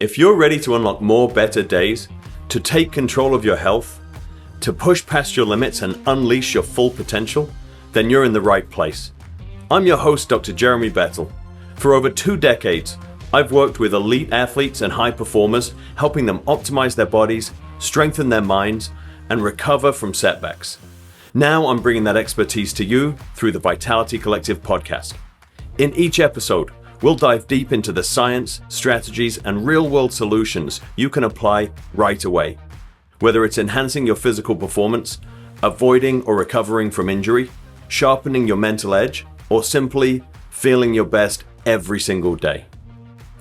If you're ready to unlock more better days, to take control of your health, to push past your limits and unleash your full potential, then you're in the right place. I'm your host, Dr. Jeremy Bettle. For over 2 decades, I've worked with elite athletes and high performers, helping them optimize their bodies, strengthen their minds, and recover from setbacks. Now I'm bringing that expertise to you through the Vitality Collective podcast. In each episode, we'll dive deep into the science, strategies, and real-world solutions you can apply right away. Whether it's enhancing your physical performance, avoiding or recovering from injury, sharpening your mental edge, or simply feeling your best every single day.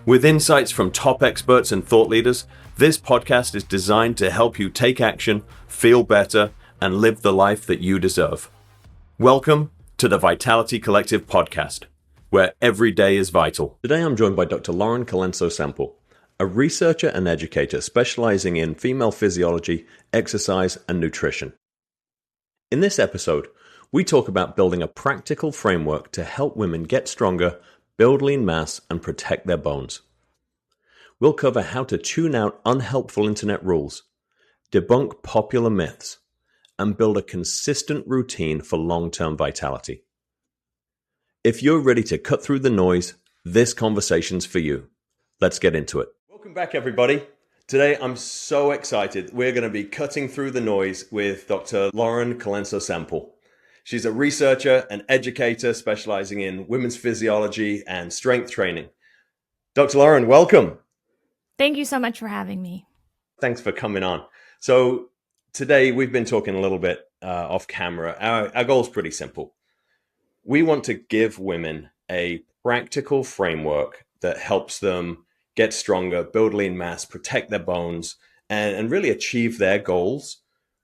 With insights from top experts and thought leaders, this podcast is designed to help you take action, feel better, and live the life that you deserve. Welcome to the Vitality Collective podcast, where every day is vital. Today I'm joined by Dr. Colenso-Semple, a researcher and educator specializing in female physiology, exercise, and nutrition. In this episode, we talk about building a practical framework to help women get stronger, build lean mass, and protect their bones. We'll cover how to tune out unhelpful internet rules, debunk popular myths, and build a consistent routine for long-term vitality. If you're ready to cut through the noise, this conversation's for you. Let's get into it. Welcome back, everybody. Today, I'm so excited. We're going to be cutting through the noise with Dr. Lauren Colenso-Semple. She's a researcher and educator specializing in women's physiology and strength training. Dr. Lauren, welcome. Thank you so much for having me. Thanks for coming on. So today, we've been talking a little bit off camera. Our goal is pretty simple. We want to give women a practical framework that helps them get stronger, build lean mass, protect their bones, and really achieve their goals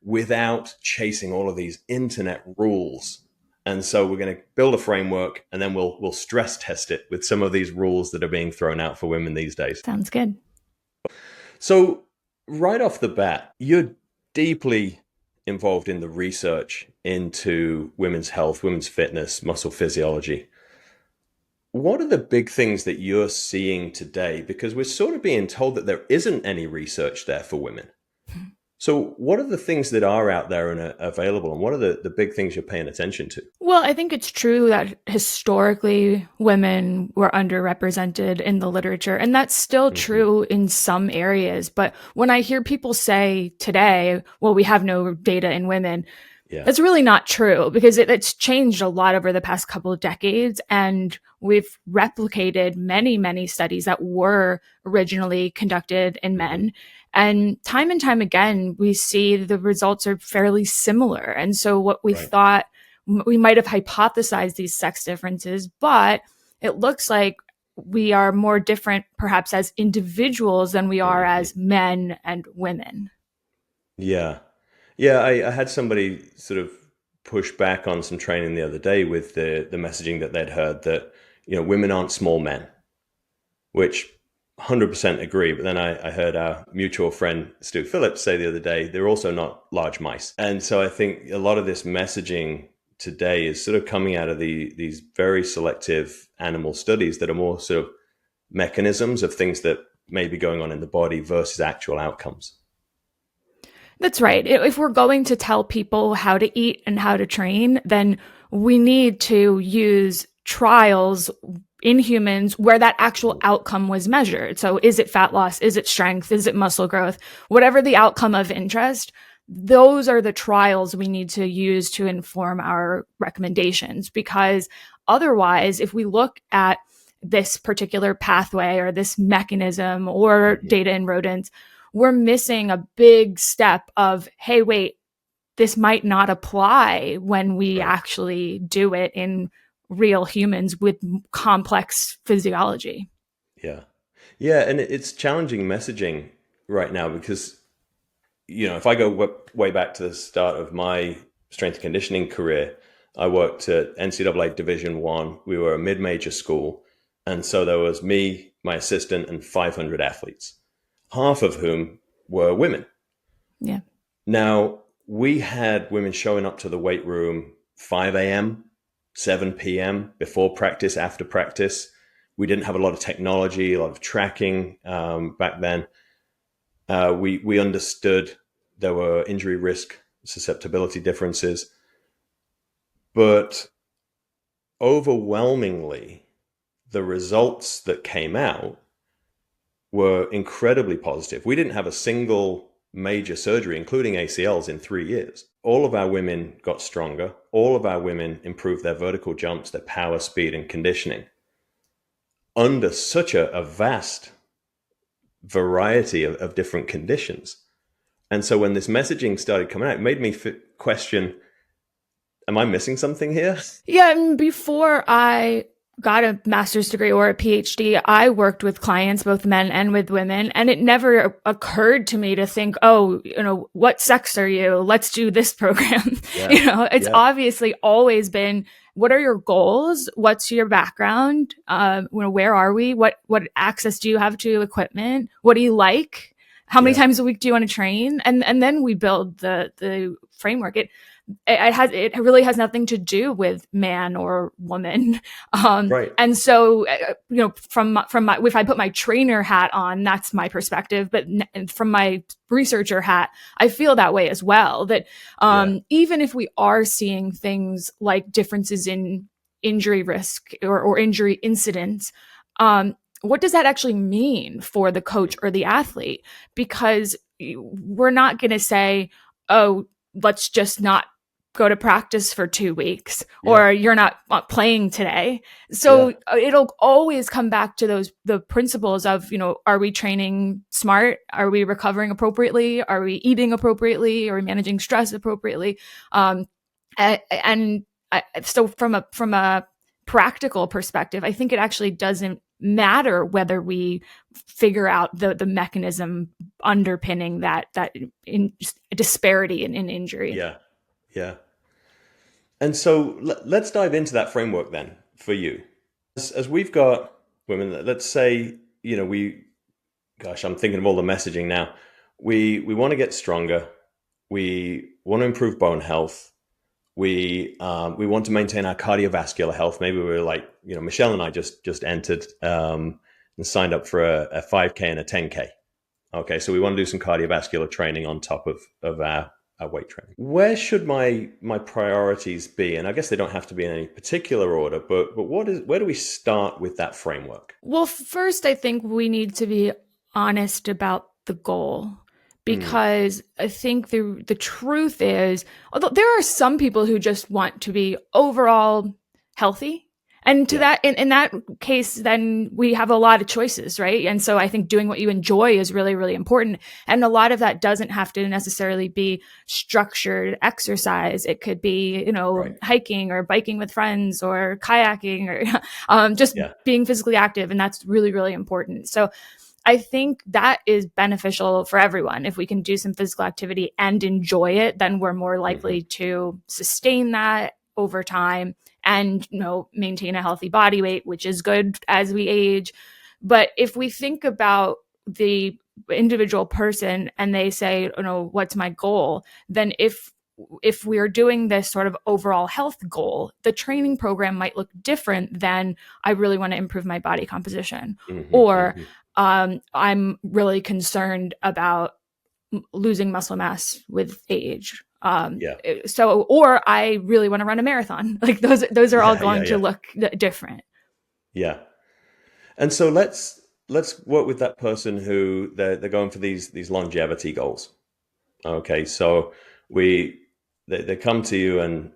without chasing all of these internet rules. And so we're going to build a framework, and then we'll stress test it with some of these rules that are being thrown out for women these days. Sounds good. So right off the bat, you're deeply involved in the research into women's health, women's fitness, muscle physiology. What are the big things that you're seeing today? Because we're sort of being told that there isn't any research there for women. So what are the things that are out there and are available, and what are the big things you're paying attention to? Well, I think it's true that historically women were underrepresented in the literature, and that's still true in some areas. But when I hear people say today, well, we have no data in women, that's really not true, because it's changed a lot over the past couple of decades, and we've replicated many, many studies that were originally conducted in men. And time again, we see the results are fairly similar. And so what we thought, we might have hypothesized these sex differences, but it looks like we are more different perhaps as individuals than we are as men and women. Yeah. I had somebody sort of push back on some training the other day with the messaging that they'd heard that, women aren't small men, which 100% agree. But then I heard our mutual friend, Stu Phillips, say the other day, they're also not large mice. And so I think a lot of this messaging today is sort of coming out of these very selective animal studies that are more sort of mechanisms of things that may be going on in the body versus actual outcomes. That's right. If we're going to tell people how to eat and how to train, then we need to use trials in humans where that actual outcome was measured. So is it fat loss? Is it strength? Is it muscle growth? Whatever the outcome of interest, those are the trials we need to use to inform our recommendations. Because otherwise, if we look at this particular pathway or this mechanism or data in rodents, we're missing a big step of, hey, wait, this might not apply when we actually do it in real humans with complex physiology. Yeah. And it's challenging messaging right now because, if I go way back to the start of my strength and conditioning career, I worked at NCAA Division I. We were a mid-major school. And so there was me, my assistant, and 500 athletes, half of whom were women. Yeah. Now, we had women showing up to the weight room 5 a.m., 7 p.m., before practice, after practice. We didn't have a lot of technology, a lot of tracking back then. We understood there were injury risk, susceptibility differences, but overwhelmingly, the results that came out were incredibly positive. We didn't have a single major surgery, including ACLs, in 3 years. All of our women got stronger. All of our women improved their vertical jumps, their power, speed, and conditioning under such a vast variety of different conditions. And so when this messaging started coming out, it made me question, am I missing something here? Yeah, and before I got a master's degree or a PhD, I worked with clients, both men and with women, and it never occurred to me to think, oh, what sex are you? Let's do this program. Yeah. It's obviously always been, what are your goals? What's your background? Where are we? What access do you have to equipment? What do you like? How many times a week do you want to train? And then we build the framework. It really has nothing to do with man or woman. Right. And so, from my, if I put my trainer hat on, that's my perspective. But from my researcher hat, I feel that way as well. That even if we are seeing things like differences in injury risk or injury incidence, what does that actually mean for the coach or the athlete? Because we're not going to say, oh, let's just not go to practice for 2 weeks, or you're not playing today. So it'll always come back to the principles of, are we training smart? Are we recovering appropriately? Are we eating appropriately? Are we managing stress appropriately? So from a practical perspective, I think it actually doesn't matter whether we figure out the mechanism underpinning that disparity in injury. Yeah. And so let's dive into that framework then for you. As we've got women, let's say, I'm thinking of all the messaging now. We want to get stronger. We want to improve bone health. We want to maintain our cardiovascular health. Maybe we're like, Michelle and I just entered and signed up for a 5K and a 10K. Okay, so we want to do some cardiovascular training on top of our weight training. Where should my priorities be? And I guess they don't have to be in any particular order, but where do we start with that framework? Well, first, I think we need to be honest about the goal, because I think the truth is, although there are some people who just want to be overall healthy, and to that, in that case, then we have a lot of choices, right? And so I think doing what you enjoy is really, really important. And a lot of that doesn't have to necessarily be structured exercise. It could be, hiking or biking with friends or kayaking or just being physically active. And that's really, really important. So I think that is beneficial for everyone. If we can do some physical activity and enjoy it, then we're more likely to sustain that over time and maintain a healthy body weight, which is good as we age. But if we think about the individual person and they say, what's my goal? Then if we're doing this sort of overall health goal, the training program might look different than, I really want to improve my body composition, or I'm really concerned about losing muscle mass with age. So, or I really want to run a marathon. Like those are all going to look different. Yeah. And so let's work with that person who they're going for these longevity goals. Okay. So they come to you and,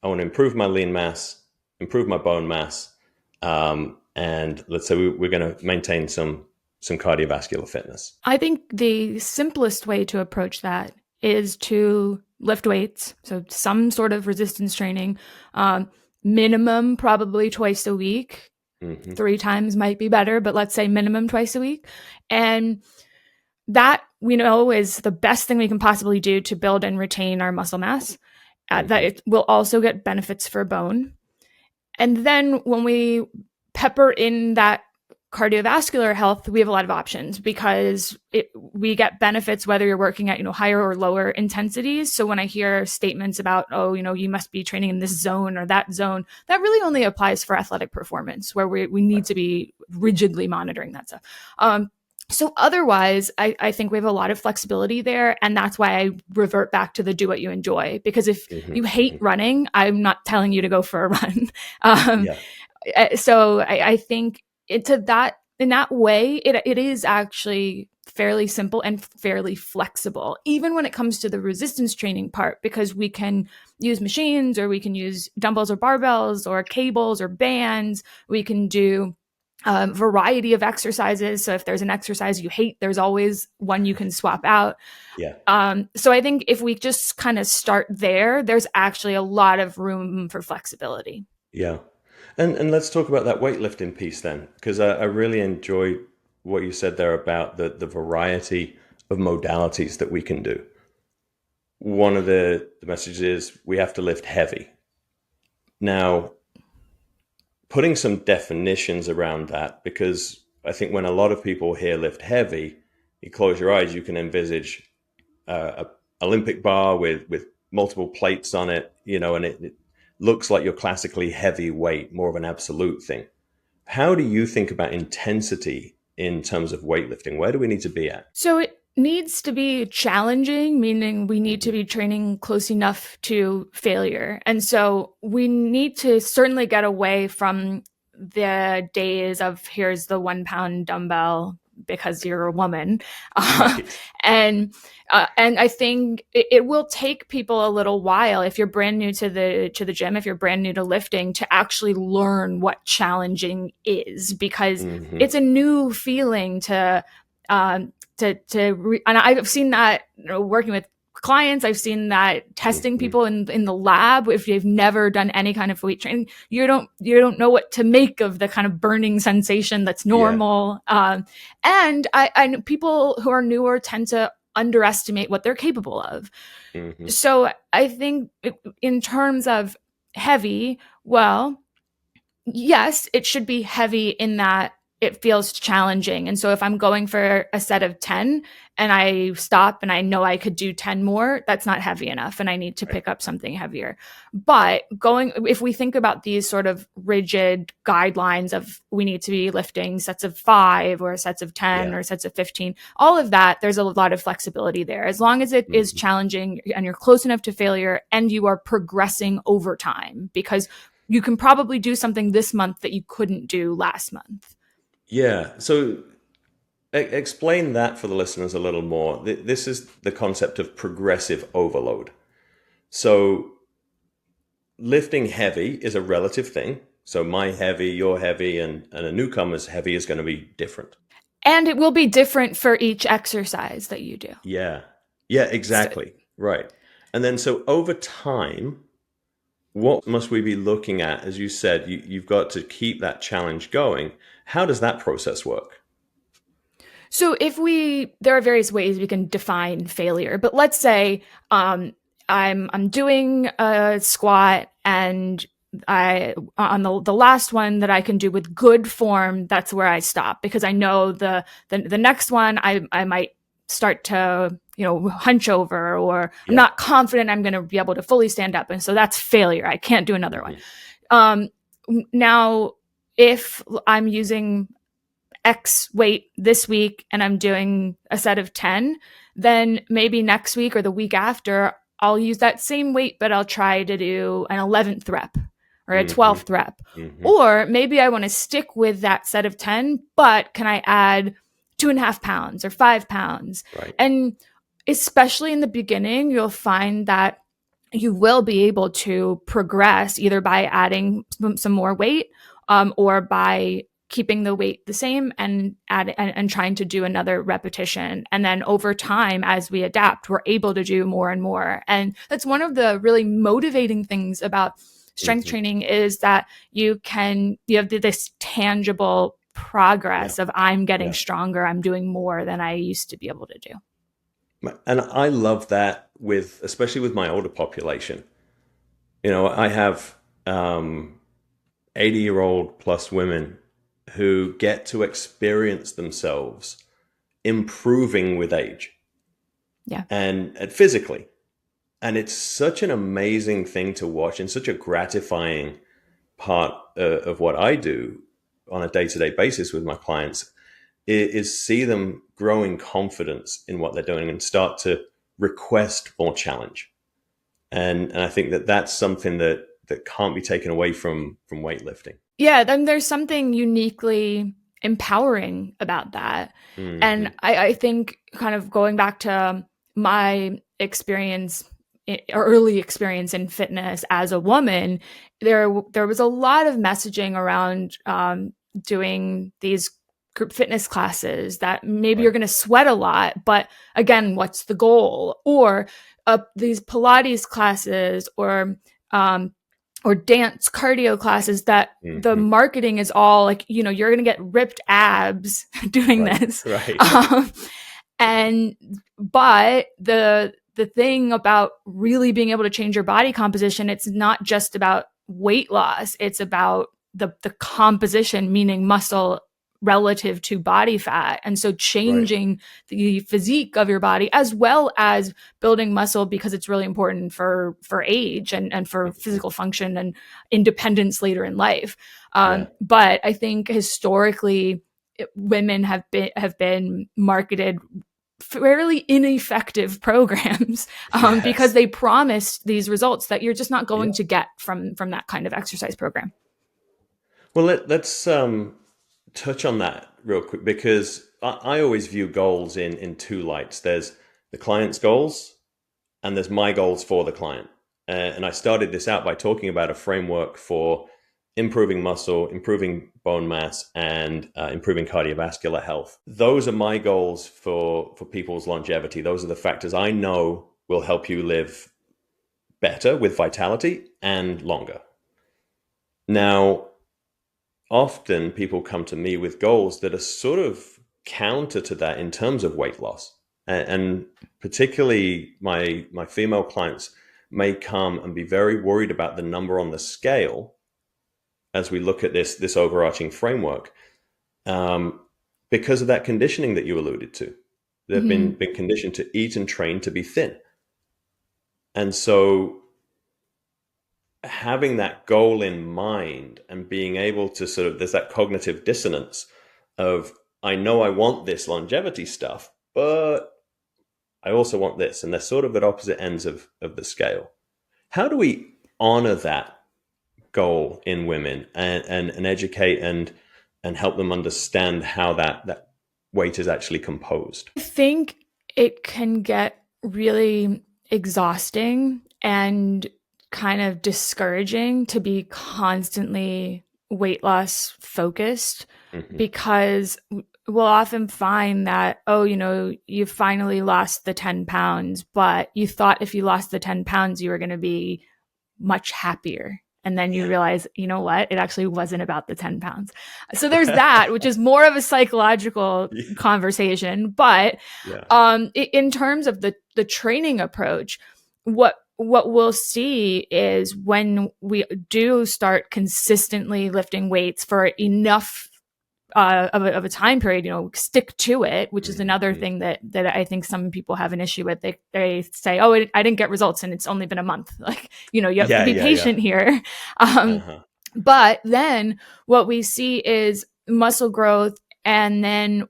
I want to improve my lean mass, improve my bone mass. And let's say we're going to maintain some cardiovascular fitness. I think the simplest way to approach that is to lift weights. So some sort of resistance training, minimum probably twice a week. 3 times might be better, but let's say minimum twice a week. And that we know is the best thing we can possibly do to build and retain our muscle mass. That it will also get benefits for bone. And then when we pepper in that cardiovascular health, we have a lot of options because we get benefits whether you're working at, higher or lower intensities. So when I hear statements about, oh, you must be training in this zone or that zone, that really only applies for athletic performance where we need to be rigidly monitoring that stuff. So otherwise, I think we have a lot of flexibility there. And that's why I revert back to the do what you enjoy. Because if you hate running, I'm not telling you to go for a run. Yeah. So I think in that way, it is actually fairly simple and fairly flexible, even when it comes to the resistance training part, because we can use machines or we can use dumbbells or barbells or cables or bands. We can do variety of exercises. So if there's an exercise you hate, there's always one you can swap out. Yeah. So I think if we just kind of start there, there's actually a lot of room for flexibility. Yeah. And let's talk about that weightlifting piece then, because I really enjoy what you said there about the variety of modalities that we can do. One of the messages is we have to lift heavy. Now, putting some definitions around that, because I think when a lot of people hear lift heavy, you close your eyes, you can envisage a Olympic bar with multiple plates on it, and it looks like your classically heavy weight, more of an absolute thing. How do you think about intensity in terms of weightlifting? Where do we need to be at? So it needs to be challenging, meaning we need to be training close enough to failure. And so we need to certainly get away from the days of here's the 1 pound dumbbell because you're a woman. Right. And I think it will take people a little while if you're brand new to the gym, if you're brand new to lifting, to actually learn what challenging is, because it's a new feeling to and I've seen that working with clients. I've seen that testing people in the lab. If they've never done any kind of weight training, you don't know what to make of the kind of burning sensation that's normal. Yeah. And I know people who are newer tend to underestimate what they're capable of. So I think in terms of heavy, well, yes, it should be heavy in that it feels challenging. And so if I'm going for a set of 10 and I stop and I know I could do 10 more, that's not heavy enough and I need to pick up something heavier. But if we think about these sort of rigid guidelines of we need to be lifting sets of 5 or sets of 10 or sets of 15, all of that, there's a lot of flexibility there. As long as it is challenging and you're close enough to failure and you are progressing over time, because you can probably do something this month that you couldn't do last month. Yeah. So explain that for the listeners a little more. This is the concept of progressive overload. So lifting heavy is a relative thing. So my heavy, your heavy, and a newcomer's heavy is going to be different. And it will be different for each exercise that you do. Yeah. Yeah, exactly. Right. And then so over time, what must we be looking at? As you said, you've got to keep that challenge going. How does that process work? So there are various ways we can define failure, but let's say I'm doing a squat and on the last one that I can do with good form, that's where I stop, because I know the next one I might start to hunch over, or I'm not confident I'm going to be able to fully stand up, and so that's failure. I can't do another one. Now, if I'm using X weight this week and I'm doing a set of 10, then maybe next week or the week after, I'll use that same weight, but I'll try to do an 11th rep or a 12th rep. Or maybe I want to stick with that set of 10, but can I add 2.5 pounds or 5 pounds? Right. And especially in the beginning, you'll find that you will be able to progress either by adding some more weight or by keeping the weight the same and trying to do another repetition. And then over time, as we adapt, we're able to do more and more. And that's one of the really motivating things about strength training, is that you have this tangible progress of I'm getting stronger. I'm doing more than I used to be able to do. And I love that especially with my older population. I have 80-year-old plus women who get to experience themselves improving with age Yeah. and physically. And it's such an amazing thing to watch and such a gratifying part of what I do on a day-to-day basis with my clients is see them growing confidence in what they're doing and start to request more challenge. And I think that that's something that can't be taken away from weightlifting. Yeah, then there's something uniquely empowering about that. And Hmm. I think kind of going back to my experience or early experience in fitness as a woman, there was a lot of messaging around doing these group fitness classes that maybe you're Right. going to sweat a lot, but again, what's the goal? Or these Pilates classes um, or dance cardio classes that the Hmm. marketing is all like, you're going to get ripped abs doing Right. this. Right. Um, and, but the thing about really being able to change your body composition, it's not just about weight loss. It's about the composition, meaning muscle relative to body fat. And so Right. changing the physique of your body as well as building muscle because it's really important for age and for Hmm. physical function and independence later in life. Yeah. But I think historically women have been marketed fairly ineffective programs because Yes. they promised these results that you're just not going Yeah. to get from that kind of exercise program. Well, let's touch on that real quick because I always view goals in two lights. There's the client's goals and there's my goals for the client. And I started this out by talking about a framework for improving muscle, improving bone mass, and improving cardiovascular health. Those are my goals for people's longevity. Those are the factors I know will help you live better with vitality and longer. Now, often people come to me with goals that are sort of counter to that in terms of weight loss. And particularly my female clients may come and be very worried about the number on the scale as we look at this overarching framework, um, because of that conditioning that you alluded to. They've Mm-hmm. been conditioned to eat and train to be thin. And so having that goal in mind and being able to sort of, there's that cognitive dissonance of, I know I want this longevity stuff, but I also want this. And they're sort of at opposite ends of the scale. How do we honor that goal in women and educate and help them understand how that weight is actually composed? I think it can get really exhausting and kind of discouraging to be constantly weight loss focused Hmm. because we'll often find that, oh, you finally lost the 10 pounds, but you thought if you lost the 10 pounds, you were going to be much happier. And then you Yeah. realize, you know what? It actually wasn't about the 10 pounds. So there's that, which is more of a psychological conversation. But Yeah. in terms of the training approach, what we'll see is when we do start consistently lifting weights for enough of a time period, stick to it, which is another Hmm. thing that I think some people have an issue with. They say, oh, I didn't get results and it's only been a month. Like, you have to Yeah. be Yeah. Yeah. patient here. Um, Uh-huh. but then what we see is muscle growth. And then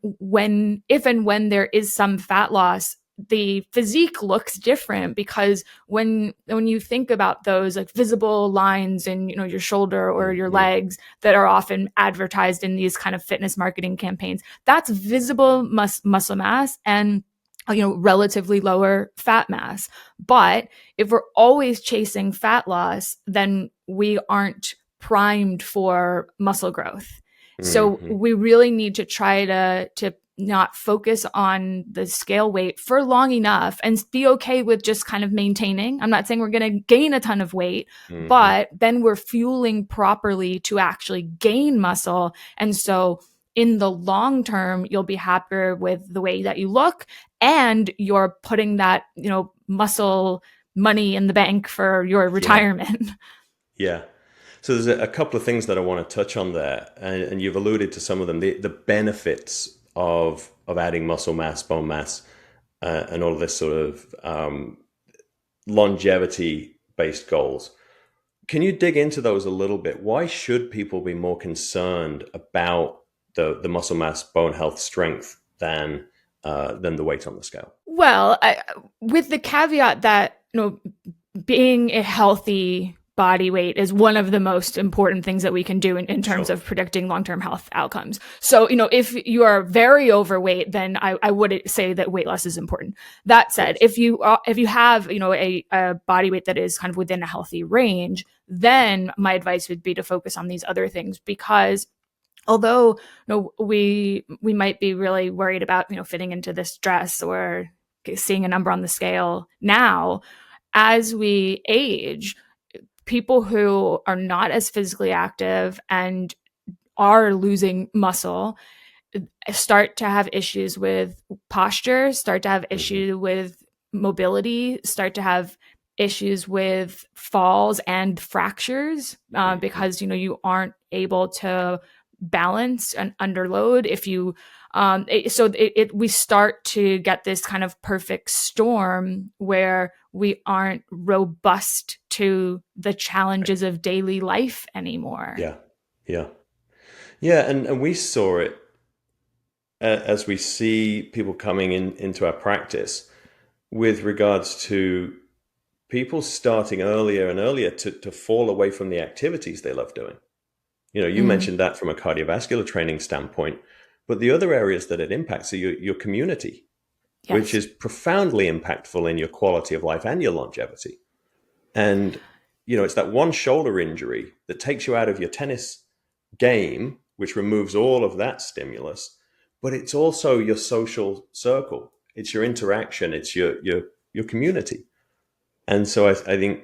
if and when there is some fat loss, the physique looks different because when you think about those like visible lines in your shoulder or your Hmm. legs that are often advertised in these kind of fitness marketing campaigns, that's visible muscle mass and relatively lower fat mass. But if we're always chasing fat loss, then we aren't primed for muscle growth. So Hmm. we really need to try to not focus on the scale weight for long enough and be okay with just kind of maintaining. I'm not saying we're going to gain a ton of weight, Hmm. but then we're fueling properly to actually gain muscle. And so in the long term, you'll be happier with the way that you look and you're putting that, muscle money in the bank for your Yeah. retirement. Yeah. So there's a couple of things that I want to touch on there, and you've alluded to some of them. The benefits of adding muscle mass, bone mass, and all of this sort of longevity based goals. Can you dig into those a little bit? Why should people be more concerned about the muscle mass, bone health, strength than the weight on the scale? Well, with the caveat that being a healthy body weight is one of the most important things that we can do in terms Sure. of predicting long-term health outcomes. So, if you are very overweight, then I would say that weight loss is important. That said, Yes. if you have, a body weight that is kind of within a healthy range, then my advice would be to focus on these other things, because although we might be really worried about fitting into this dress or seeing a number on the scale now, as we age, people who are not as physically active and are losing muscle start to have issues with posture, start to have Hmm. issue with mobility, start to have issues with falls and fractures, Hmm. because you aren't able to balance and under load. If you we start to get this kind of perfect storm where we aren't robust to the Right. challenges of daily life anymore. Yeah. Yeah. Yeah. And we saw it as we see people coming into our practice with regards to people starting earlier and earlier to fall away from the activities they love doing. You Mm, mentioned that from a cardiovascular training standpoint, but the other areas that it impacts are your community, which yes. is profoundly impactful in your quality of life and your longevity. And, it's that one shoulder injury that takes you out of your tennis game, which removes all of that stimulus, but it's also your social circle. It's your interaction. It's your community. And so I think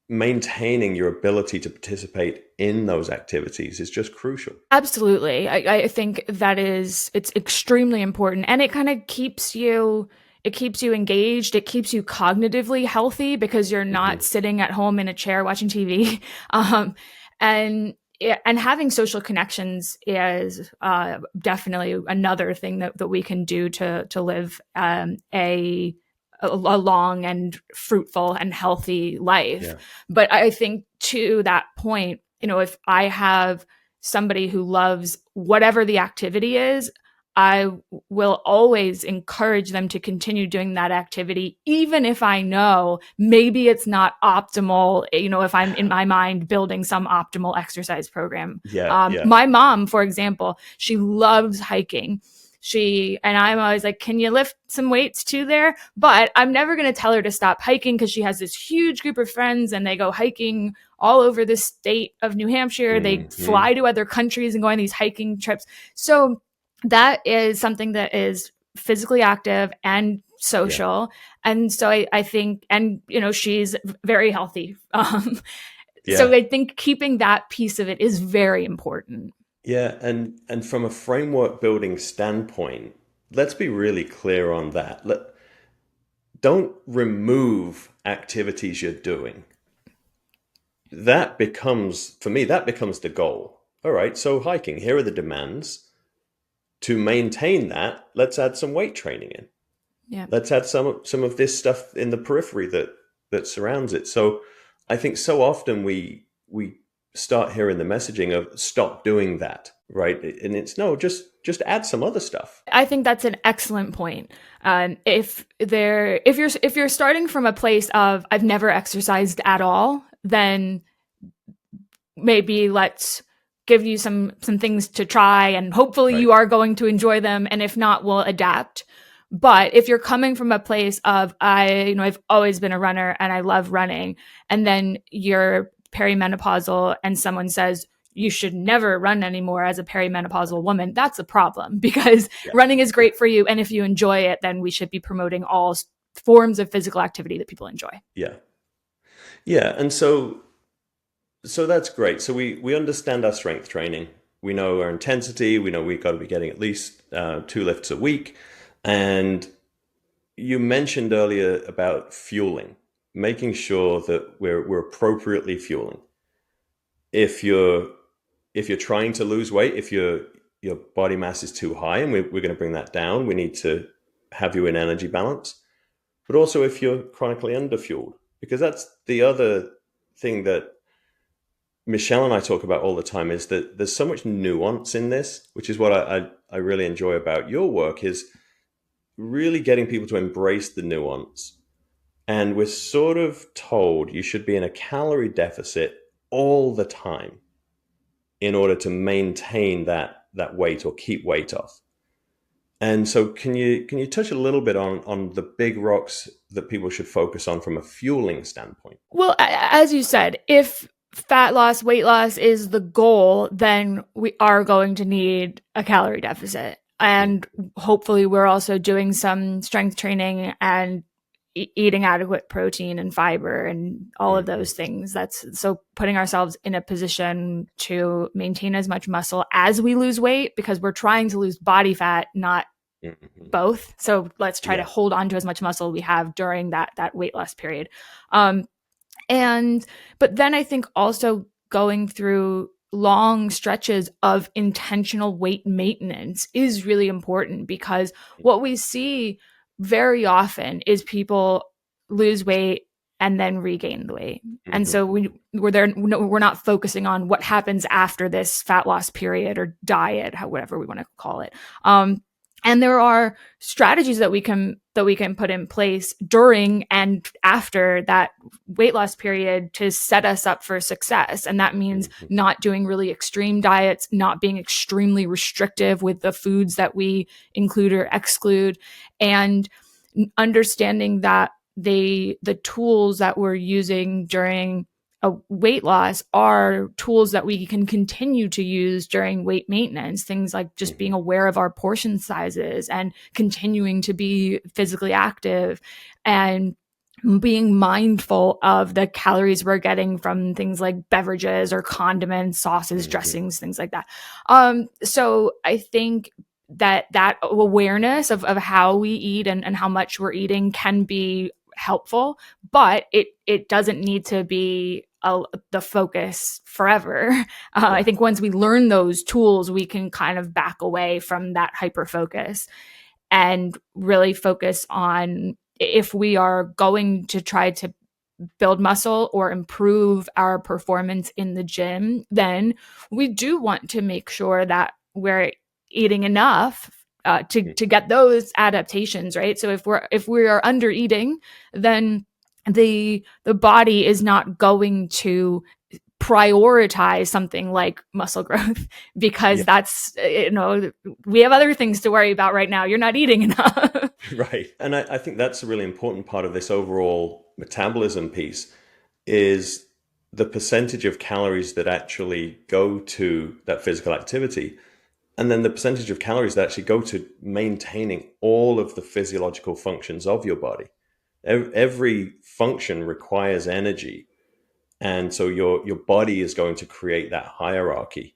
maintaining your ability to participate in those activities is just crucial. Absolutely. I think it's extremely important, and it kind of keeps you engaged. It keeps you cognitively healthy because you're not Hmm. sitting at home in a chair watching TV. And and having social connections is definitely another thing that we can do to live a long and fruitful and healthy life. Yeah. But I think to that point, if I have somebody who loves whatever the activity is, I will always encourage them to continue doing that activity, even if I know maybe it's not optimal, if I'm in my mind building some optimal exercise program. Yeah. Yeah. My mom, for example, she loves hiking. And I'm always like, can you lift some weights too there? But I'm never going to tell her to stop hiking because she has this huge group of friends and they go hiking all over the state of New Hampshire. They Hmm. fly to other countries and go on these hiking trips. So that is something that is physically active and Yeah. social. And so I think, and she's very healthy. So Yeah. I think keeping that piece of it is very important. Yeah. And from a framework building standpoint, let's be really clear on that. Don't remove activities you're doing. That becomes, for me, that becomes the goal. All right, so hiking, here are the demands. To maintain that, let's add some weight training in. Yeah. Let's add some of this stuff in the periphery that surrounds it. So I think so often we start hearing the messaging of stop doing that, right? And it's no, just add some other stuff. I think that's an excellent point. If you're starting from a place of I've never exercised at all, then maybe let's give you some things to try, and hopefully Right. you are going to enjoy them, and if not, we'll adapt. But if you're coming from a place of I've always been a runner and I love running, and then you're perimenopausal and someone says you should never run anymore as a perimenopausal woman, that's a problem because Yeah. running is Yeah. great for you, and if you enjoy it, then we should be promoting all forms of physical activity that people enjoy. Yeah. Yeah. And so that's great. So we understand our strength training. We know our intensity. We know we've got to be getting at least 2 lifts a week. And you mentioned earlier about fueling, making sure that we're appropriately fueling. if you're trying to lose weight, if your body mass is too high, and we're going to bring that down, we need to have you in energy balance. But also if you're chronically underfueled, because that's the other thing that Michelle and I talk about all the time, is that there's so much nuance in this, which is what I really enjoy about your work, is really getting people to embrace the nuance. And we're sort of told you should be in a calorie deficit all the time in order to maintain that weight or keep weight off. And so can you touch a little bit on the big rocks that people should focus on from a fueling standpoint? Well, as you said, if fat loss, weight loss is the goal, then we are going to need a calorie deficit. And hopefully we're also doing some strength training and eating adequate protein and fiber and all of those things. That's so putting ourselves in a position to maintain as much muscle as we lose weight, because we're trying to lose body fat, not both. So let's try to hold on to as much muscle we have during that weight loss period. But then I think also going through long stretches of intentional weight maintenance is really important, because what we see very often is people lose weight and then regain the weight. And so we're not focusing on what happens after this fat loss period or diet, whatever we want to call it. And there are strategies that we can put in place during and after that weight loss period to set us up for success. And that means not doing really extreme diets, not being extremely restrictive with the foods that we include or exclude, and understanding that the tools that we're using during a weight loss are tools that we can continue to use during weight maintenance. Things like just being aware of our portion sizes and continuing to be physically active and being mindful of the calories we're getting from things like beverages or condiments, sauces, dressings, things like that. So I think that awareness of how we eat and how much we're eating can be helpful, but it doesn't need to be the focus forever. I think once we learn those tools, we can kind of back away from that hyper focus and really focus on, if we are going to try to build muscle or improve our performance in the gym, then we do want to make sure that we're eating enough to get those adaptations, right? So if we are under eating, then the body is not going to prioritize something like muscle growth, because that's, we have other things to worry about right now. You're not eating enough. Right. And I think that's a really important part of this overall metabolism piece, is the percentage of calories that actually go to that physical activity, and then the percentage of calories that actually go to maintaining all of the physiological functions of your body. Every function requires energy. And so your body is going to create that hierarchy.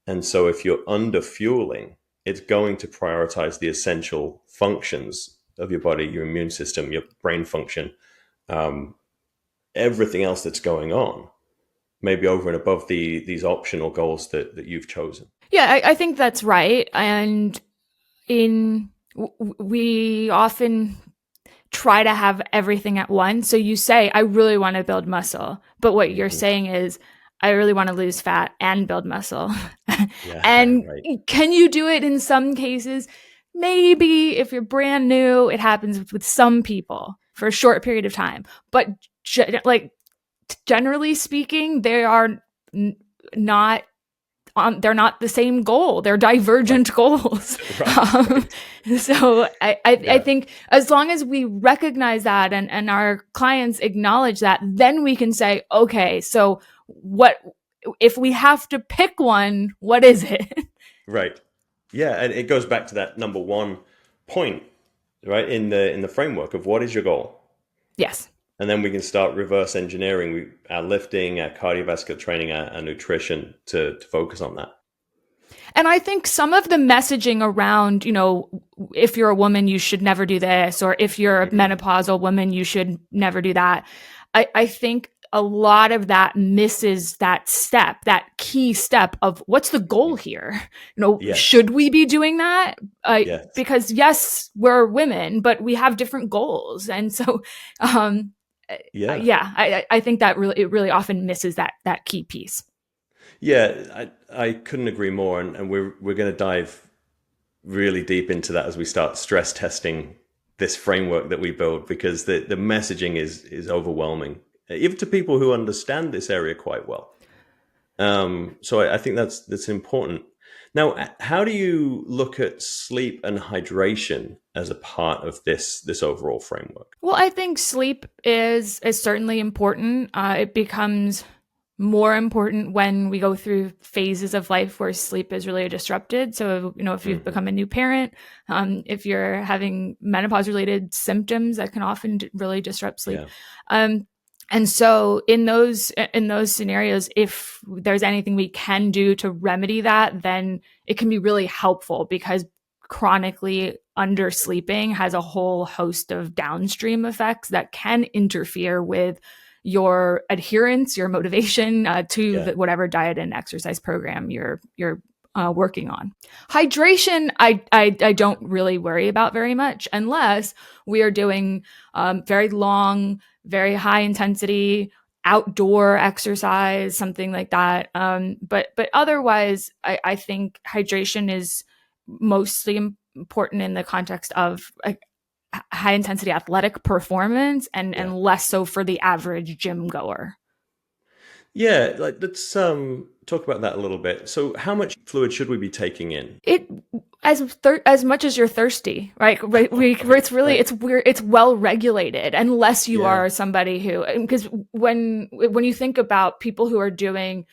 And so if you're under fueling, it's going to prioritize the essential functions of your body, your immune system, your brain function, everything else that's going on, maybe over and above these optional goals that you've chosen. Yeah, I think that's right. And we often try to have everything at once. So you say, I really want to build muscle. But what you're saying is, I really want to lose fat and build muscle. And can you do it in some cases? Maybe if you're brand new, it happens with some people for a short period of time. But generally speaking, they are not they're not the same goal. They're divergent goals. So I think as long as we recognize that and our clients acknowledge that, then we can say, okay, so what if we have to pick one, what is it? Right. Yeah. And it goes back to that number one point, right? In the framework of what is your goal? Yes. And then we can start reverse engineering our lifting, our cardiovascular training, our nutrition to focus on that. And I think some of the messaging around, if you're a woman, you should never do this, or if you're a menopausal woman, you should never do that. I think a lot of that misses that step, that key step of what's the goal here? Yes. Should we be doing that? Yes. Because yes, we're women, but we have different goals. And so, um, Yeah. yeah, I think that it really often misses that key piece. Yeah, I couldn't agree more, and we're going to dive really deep into that as we start stress testing this framework that we build, because the messaging is overwhelming, even to people who understand this area quite well. So I think that's important. Now, how do you look at sleep and hydration as a part of this overall framework? Well, I think sleep is certainly important. It becomes more important when we go through phases of life where sleep is really disrupted. So, if you've Hmm. become a new parent, if you're having menopause related symptoms, that can often really disrupt sleep. Yeah. Um, and so in those scenarios, if there's anything we can do to remedy that, then it can be really helpful, because chronically undersleeping has a whole host of downstream effects that can interfere with your adherence, your motivation to Yeah. whatever diet and exercise program you're working on. Hydration, I don't really worry about very much unless we are doing very long, very high intensity outdoor exercise, something like that. But otherwise, I think hydration is mostly important in the context of high intensity athletic performance, Yeah. and less so for the average gym goer. Yeah, like let's talk about that a little bit. So how much fluid should we be taking in? It as much as you're thirsty, right? Right. It's really, Right. it's weird. It's well regulated, unless you Yeah. are somebody who, because when you think about people who are doing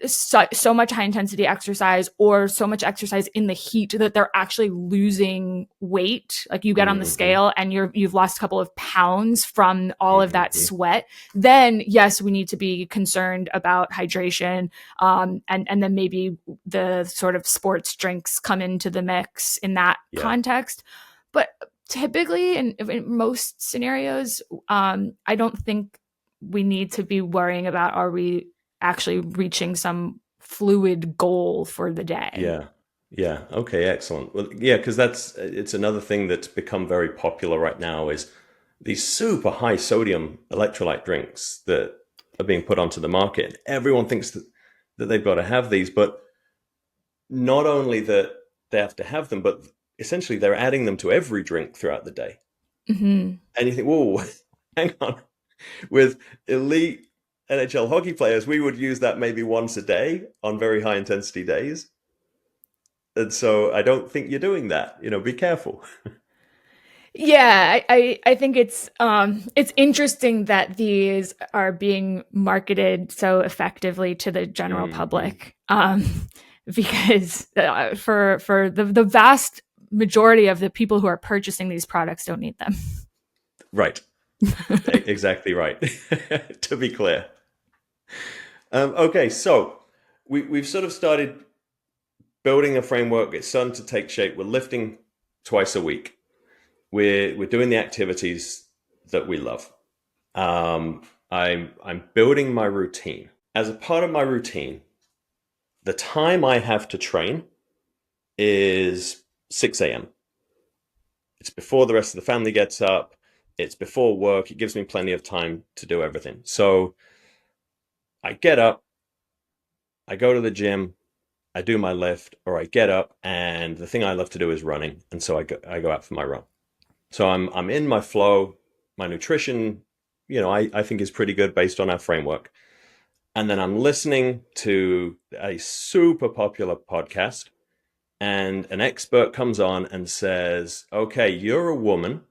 so much high intensity exercise, or so much exercise in the heat that they're actually losing weight, like you get on the Hmm. scale and you've lost a couple of pounds from all of that Hmm. sweat, then yes, we need to be concerned about hydration. And then maybe the sort of sports drinks come into the mix in that Yeah. context. But typically in most scenarios, I don't think we need to be worrying about, are we actually reaching some fluid goal for the day. Yeah. Yeah. Okay, excellent. Well, yeah, because it's another thing that's become very popular right now is these super high sodium electrolyte drinks that are being put onto the market. Everyone thinks that they've got to have these, but not only that they have to have them, but essentially they're adding them to every drink throughout the day. Mm-hmm. And you think, whoa, hang on. With elite NHL hockey players, we would use that maybe once a day on very high intensity days. And so I don't think you're doing that. Be careful. Yeah, I think it's interesting that these are being marketed so effectively to the general Hmm. public, because for the vast majority of the people who are purchasing these products don't need them. Right. Exactly right. To be clear. Okay, so we've sort of started building a framework. It's starting to take shape. We're lifting twice a week. We're doing the activities that we love. I'm building my routine. As a part of my routine, the time I have to train is 6 a.m. It's before the rest of the family gets up. It's before work. It gives me plenty of time to do everything. So I get up, I go to the gym, I do my lift, or I get up and the thing I love to do is running, and so I go out for my run. So I'm in my flow. My nutrition, I think is pretty good based on our framework. And then I'm listening to a super popular podcast, and an expert comes on and says, "Okay, you're a woman.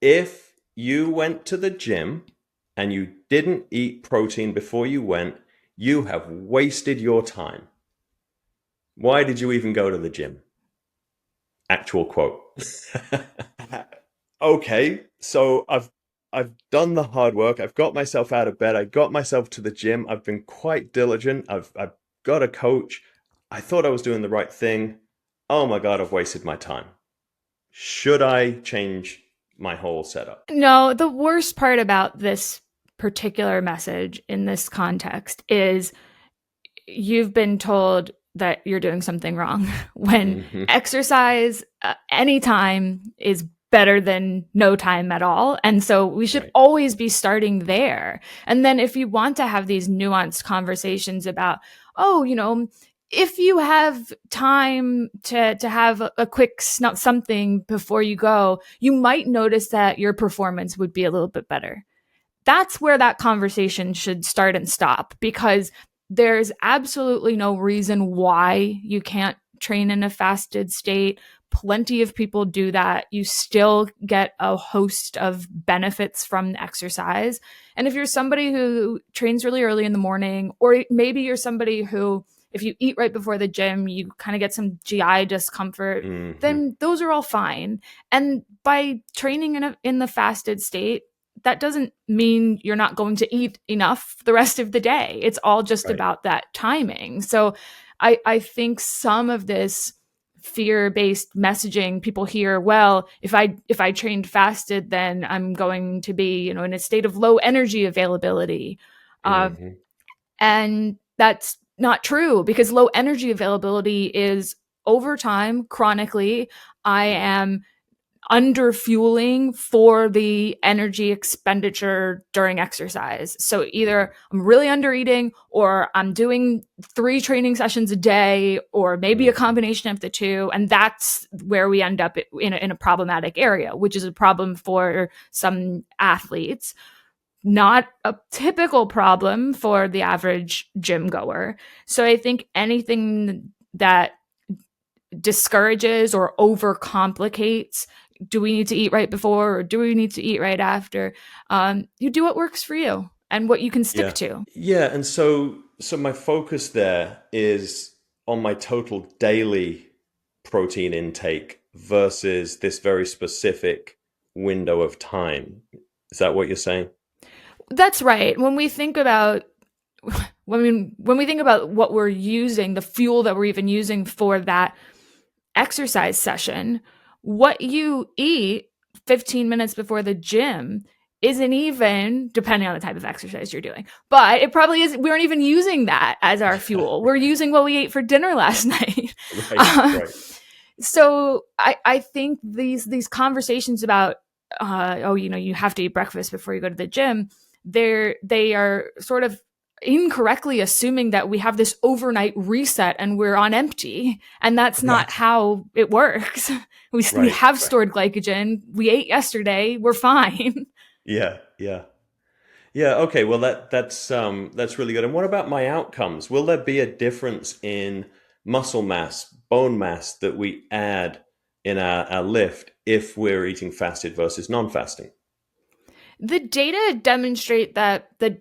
If you went to the gym and you didn't eat protein before you went, you have wasted your time. Why did you even go to the gym?" Actual quote. Okay, so I've done the hard work. I've got myself out of bed. I got myself to the gym. I've been quite diligent. I've got a coach. I thought I was doing the right thing. Oh my God, I've wasted my time. Should I change my whole setup? No, the worst part about this particular message in this context is you've been told that you're doing something wrong when exercise anytime is better than no time at all. And so we should always be starting there. And then if you want to have these nuanced conversations about, if you have time to have a quick something before you go, you might notice that your performance would be a little bit better. That's where that conversation should start and stop, because there's absolutely no reason why you can't train in a fasted state. Plenty of people do that. You still get a host of benefits from the exercise. And if you're somebody who trains really early in the morning, or maybe you're somebody who, if you eat right before the gym, you kind of get some GI discomfort, then those are all fine. And by training in the fasted state, that doesn't mean you're not going to eat enough the rest of the day. It's all just about that timing. So I think some of this fear-based messaging people hear, well, if I trained fasted, then I'm going to be, in a state of low energy availability. And that's not true, because low energy availability is over time, chronically, I am under fueling for the energy expenditure during exercise. So either I'm really under eating, or I'm doing 3 training sessions a day, or maybe a combination of the two. And that's where we end up in a problematic area, which is a problem for some athletes, not a typical problem for the average gym goer. So I think anything that discourages or overcomplicates, do we need to eat right before, or do we need to eat right after? You do what works for you and what you can stick to. Yeah, and so my focus there is on my total daily protein intake versus this very specific window of time. Is that what you're saying? That's right. When we think about when we think about what we're using, the fuel that we're even using for that exercise session, what you eat 15 minutes before the gym isn't even, depending on the type of exercise you're doing, but it probably is, we aren't even using that as our fuel. We're using what we ate for dinner last night. Right. So I think these conversations about, you have to eat breakfast before you go to the gym, they are sort of incorrectly assuming that we have this overnight reset and we're on empty. And that's not how it works. We have stored glycogen. We ate yesterday. We're fine. Yeah. Okay. Well, that's really good. And what about my outcomes? Will there be a difference in muscle mass, bone mass that we add in our lift if we're eating fasted versus non-fasting? The data demonstrate that the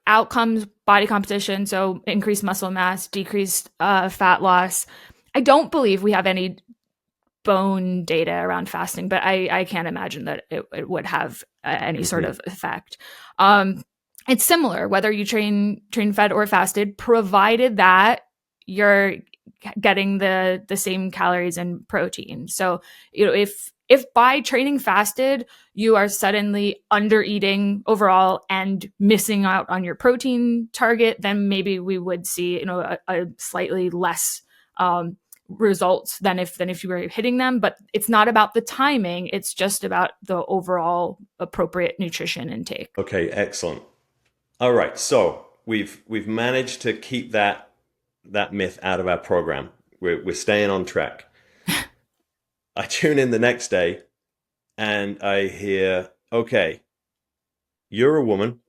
outcomes, body composition, so increased muscle mass, decreased fat loss. I don't believe we have any bone data around fasting, but I can't imagine that it would have any sort of effect. It's similar whether you train fed or fasted, provided that you're getting the same calories and protein. So if by training fasted, you are suddenly under eating overall and missing out on your protein target, then maybe we would see, a slightly less results than if you were hitting them. But it's not about the timing. It's just about the overall appropriate nutrition intake. Okay, excellent. All right. So we've managed to keep that myth out of our program. We're staying on track. I tune in the next day and I hear, okay, you're a woman.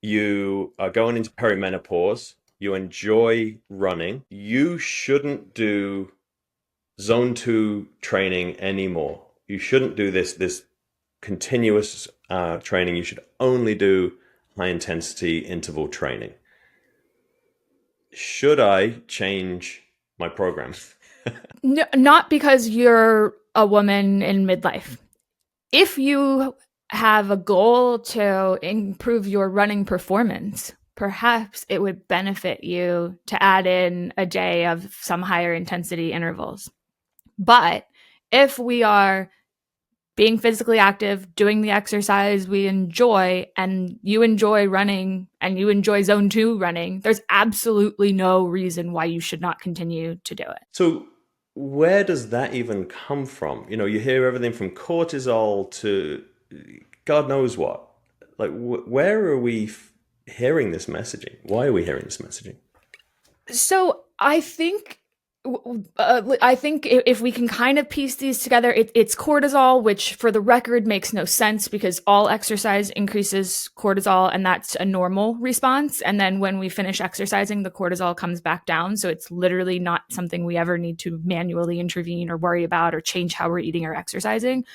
You are going into perimenopause. You enjoy running. You shouldn't do zone 2 training anymore. You shouldn't do this continuous training. You should only do high intensity interval training. Should I change my program? No, not because you're a woman in midlife. If you have a goal to improve your running performance, perhaps it would benefit you to add in a day of some higher intensity intervals. But if we are being physically active, doing the exercise we enjoy, and you enjoy running and you enjoy zone 2 running, there's absolutely no reason why you should not continue to do it. So where does that even come from? You hear everything from cortisol to God knows what. Like, where are we hearing this messaging? Why are we hearing this messaging? So I think if we can kind of piece these together, it's cortisol, which for the record makes no sense because all exercise increases cortisol and that's a normal response. And then when we finish exercising, the cortisol comes back down. So it's literally not something we ever need to manually intervene or worry about or change how we're eating or exercising.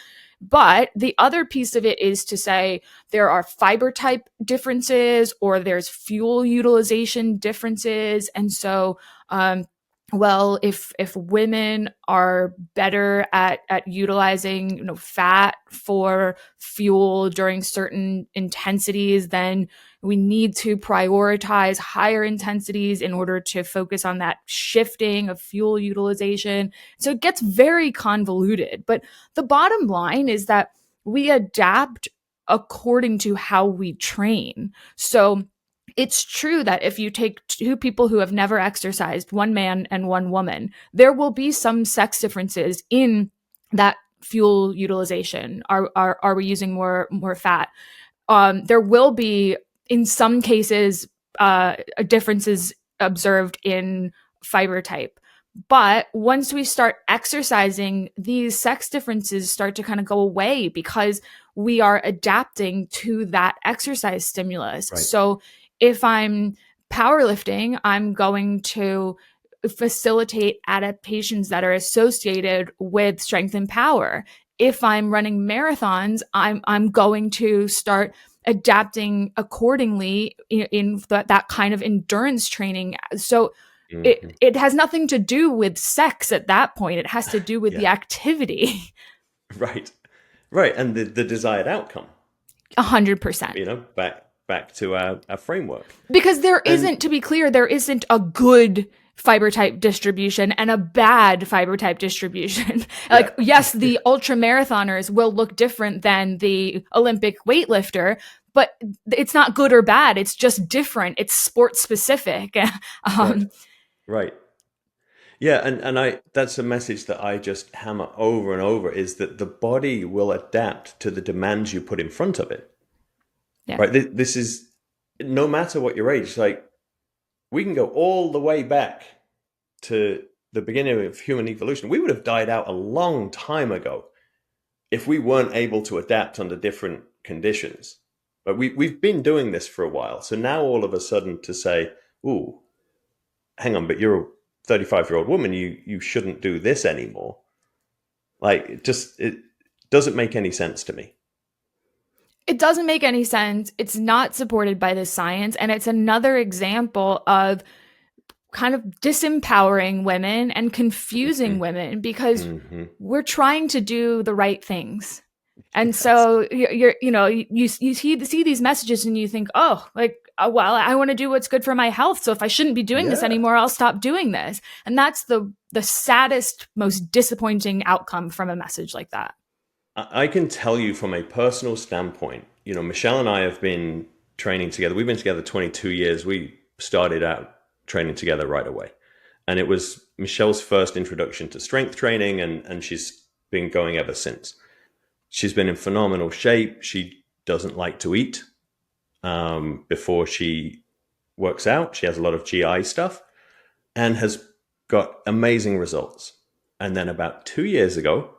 But the other piece of it is to say there are fiber type differences or there's fuel utilization differences. And so, well, if women are better at utilizing, fat for fuel during certain intensities, then we need to prioritize higher intensities in order to focus on that shifting of fuel utilization. So it gets very convoluted. But the bottom line is that we adapt according to how we train. So it's true that if you take two people who have never exercised, one man and one woman, there will be some sex differences in that fuel utilization. Are we using more fat? There will be, in some cases, differences observed in fiber type. But once we start exercising, these sex differences start to kind of go away because we are adapting to that exercise stimulus. Right. So if I'm powerlifting, I'm going to facilitate adaptations that are associated with strength and power. If I'm running marathons, I'm going to start adapting accordingly in that kind of endurance training. So it has nothing to do with sex at that point. It has to do with the Yeah. activity. Right. Right. And the desired outcome. 100%. Back to our framework. Because there And isn't, to be clear, there isn't a good fiber type distribution and a bad fiber type distribution. Like, yes, the ultra marathoners will look different than the Olympic weightlifter, but it's not good or bad. It's just different. It's sport specific. Right. Yeah, and that's a message that I just hammer over and over is that the body will adapt to the demands you put in front of it. Yeah. Right? This is no matter what your age, like we can go all the way back to the beginning of human evolution. We would have died out a long time ago if we weren't able to adapt under different conditions. But we've been doing this for a while. So now all of a sudden to say, ooh, hang on, but you're a 35-year-old woman, you shouldn't do this anymore. Like it doesn't make any sense to me. It doesn't make any sense. It's not supported by the science. And it's another example of kind of disempowering women and confusing women because we're trying to do the right things. And so you see these messages and you think, oh, like, well, I want to do what's good for my health. So if I shouldn't be doing this anymore, I'll stop doing this. And that's the saddest, most disappointing outcome from a message like that. I can tell you from a personal standpoint, Michelle and I have been training together. We've been together 22 years. We started out training together right away. And it was Michelle's first introduction to strength training, and she's been going ever since. She's been in phenomenal shape. She doesn't like to eat before she works out. She has a lot of GI stuff and has got amazing results. And then about 2 years ago,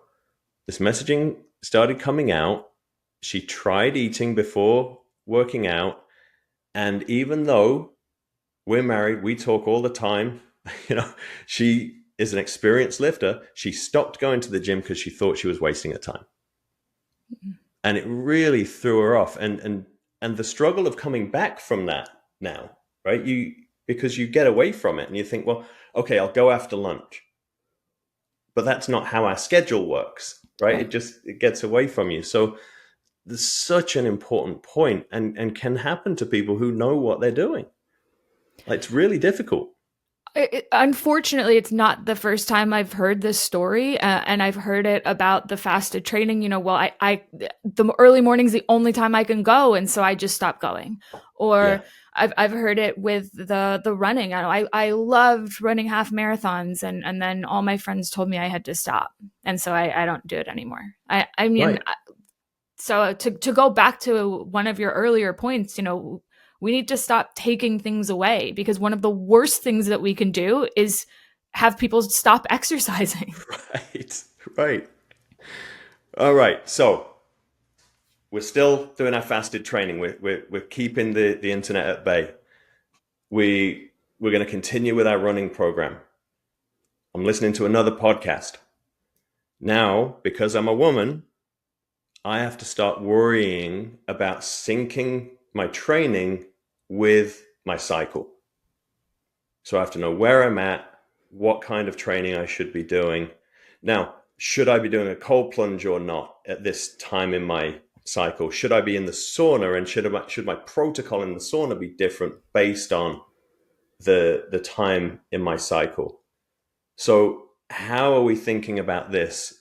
this messaging started coming out. She tried eating before working out. And even though we're married, we talk all the time, she is an experienced lifter. She stopped going to the gym because she thought she was wasting her time. And it really threw her off. And the struggle of coming back from that now, right? Because you get away from it and you think, well, okay, I'll go after lunch. But that's not how our schedule works, right? It gets away from you. So there's such an important point and can happen to people who know what they're doing. Like, it's really difficult. Unfortunately, it's not the first time I've heard this story, and I've heard it about the fasted training. Well, the early morning's the only time I can go, and so I just stop going. Yeah. Or I've heard it with the running. I loved running half marathons, and then all my friends told me I had to stop, and so I don't do it anymore. I mean, Right. so to go back to one of your earlier points, we need to stop taking things away, because one of the worst things that we can do is have people stop exercising. Right. Right. All right. So we're still doing our fasted training. We're keeping the internet at bay. We're going to continue with our running program. I'm listening to another podcast. Now, because I'm a woman, I have to start worrying about syncing my training with my cycle. So I have to know where I'm at, what kind of training I should be doing. Now, should I be doing a cold plunge or not at this time in my cycle? Should I be in the sauna, and should my protocol in the sauna be different based on the time in my cycle? So how are we thinking about this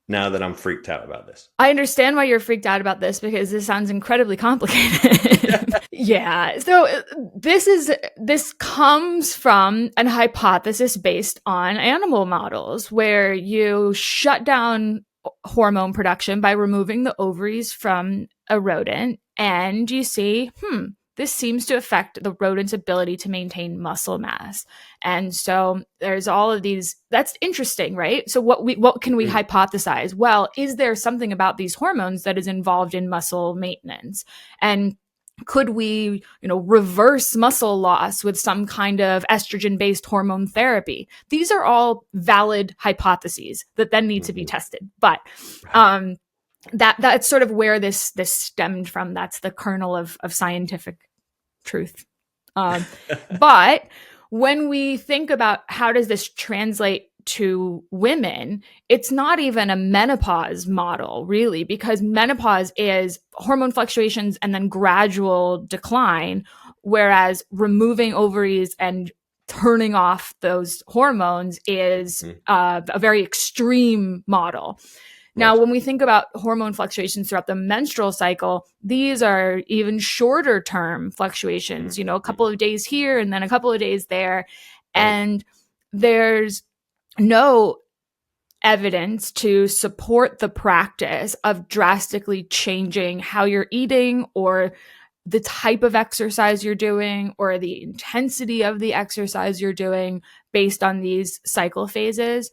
now that I'm freaked out about this? I understand why you're freaked out about this, because this sounds incredibly complicated. Yeah. So this comes from an hypothesis based on animal models, where you shut down hormone production by removing the ovaries from a rodent, and you see, this seems to affect the rodent's ability to maintain muscle mass. And so there's all of these. That's interesting, right? So what can we hypothesize? Well, is there something about these hormones that is involved in muscle maintenance? And could we, reverse muscle loss with some kind of estrogen-based hormone therapy? These are all valid hypotheses that then need to be tested. But that's sort of where this stemmed from. That's the kernel of scientific truth. But when we think about how does this translate to women, it's not even a menopause model, really, because menopause is hormone fluctuations and then gradual decline, whereas removing ovaries and turning off those hormones is a very extreme model. Now, Right. when we think about hormone fluctuations throughout the menstrual cycle, these are even shorter term fluctuations, a couple of days here and then a couple of days there. Right. And there's no evidence to support the practice of drastically changing how you're eating, or the type of exercise you're doing, or the intensity of the exercise you're doing based on these cycle phases.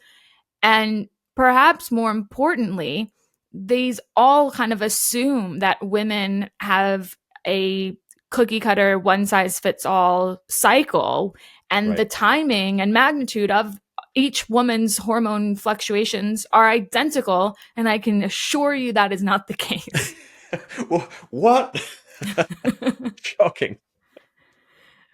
And perhaps more importantly, these all kind of assume that women have a cookie cutter, one size fits all cycle, and the Right. timing and magnitude of each woman's hormone fluctuations are identical. And I can assure you that is not the case. What? Shocking.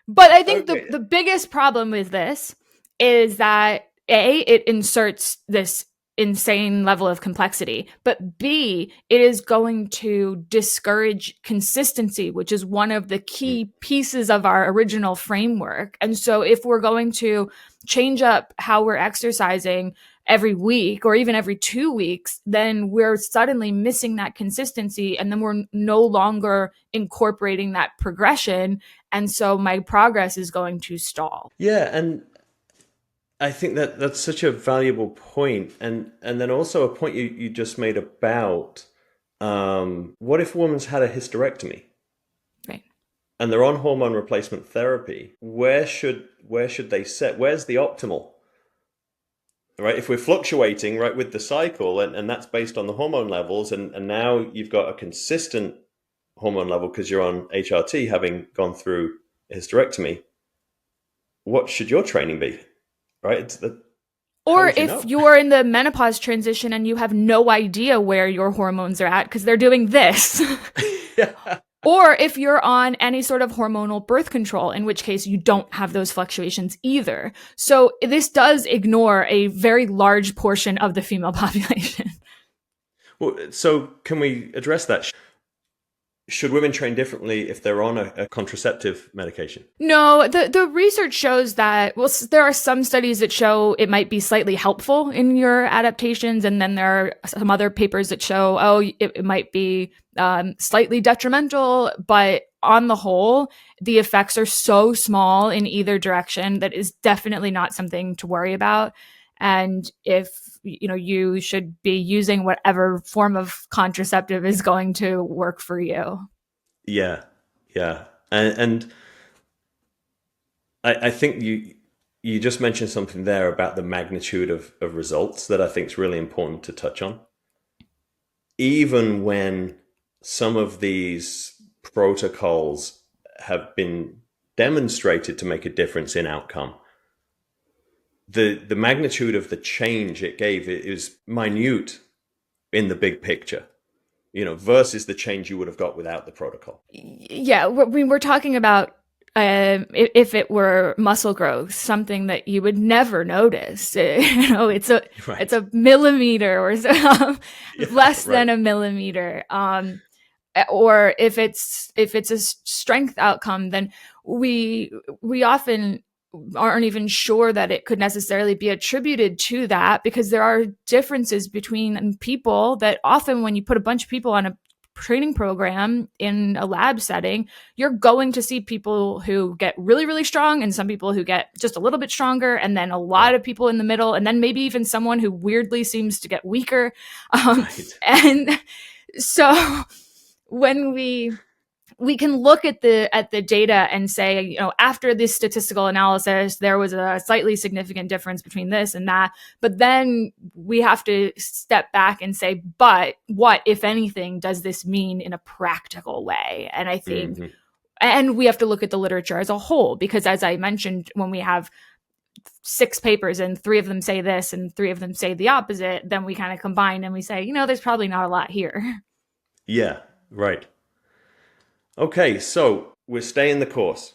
But I think Okay. the biggest problem with this is that it inserts this insane level of complexity, but B, it is going to discourage consistency, which is one of the key pieces of our original framework. And so if we're going to change up how we're exercising every week or even every 2 weeks, then we're suddenly missing that consistency, and then we're no longer incorporating that progression. And so my progress is going to stall. Yeah, and I think that that's such a valuable point, and then also a point you just made about what if a woman's had a hysterectomy Right. and they're on hormone replacement therapy? Where should they set? Where's the optimal? Right, if we're fluctuating right with the cycle, and that's based on the hormone levels, and now you've got a consistent hormone level because you're on HRT having gone through a hysterectomy, what should your training be? Right? Or You if know? you're in the menopause transition and you have no idea where your hormones are at because they're doing this. Yeah. Or if you're on any sort of hormonal birth control, in which case you don't have those fluctuations either. So this does ignore a very large portion of the female population. Well, so can we address that? should women train differently if they're on a contraceptive medication? No, the research shows that, well, there are some studies that show it might be slightly helpful in your adaptations. And then there are some other papers that show, oh, it might be slightly detrimental. But on the whole, the effects are so small in either direction that is definitely not something to worry about. And if you should be using whatever form of contraceptive is going to work for you. Yeah, yeah. And I think you just mentioned something there about the magnitude of results that I think is really important to touch on. Even when some of these protocols have been demonstrated to make a difference in outcome, the magnitude of the change it gave is minute in the big picture, versus the change you would have got without the protocol. Yeah, we're talking about if it were muscle growth, something that you would never notice. It's a Right. it's a millimeter or so, less Right. than a millimeter. Or if it's a strength outcome, then we often aren't even sure that it could necessarily be attributed to that, because there are differences between people that often when you put a bunch of people on a training program in a lab setting, you're going to see people who get really, really strong and some people who get just a little bit stronger, and then a lot of people in the middle, and then maybe even someone who weirdly seems to get weaker. Right. And so when we can look at the data and say, after this statistical analysis, there was a slightly significant difference between this and that. But then we have to step back and say, but what, if anything, does this mean in a practical way? And I think, and we have to look at the literature as a whole, because as I mentioned, when we have 6 papers and 3 of them say this and 3 of them say the opposite, then we kind of combine and we say, there's probably not a lot here. Yeah, right. Okay, so we're staying the course.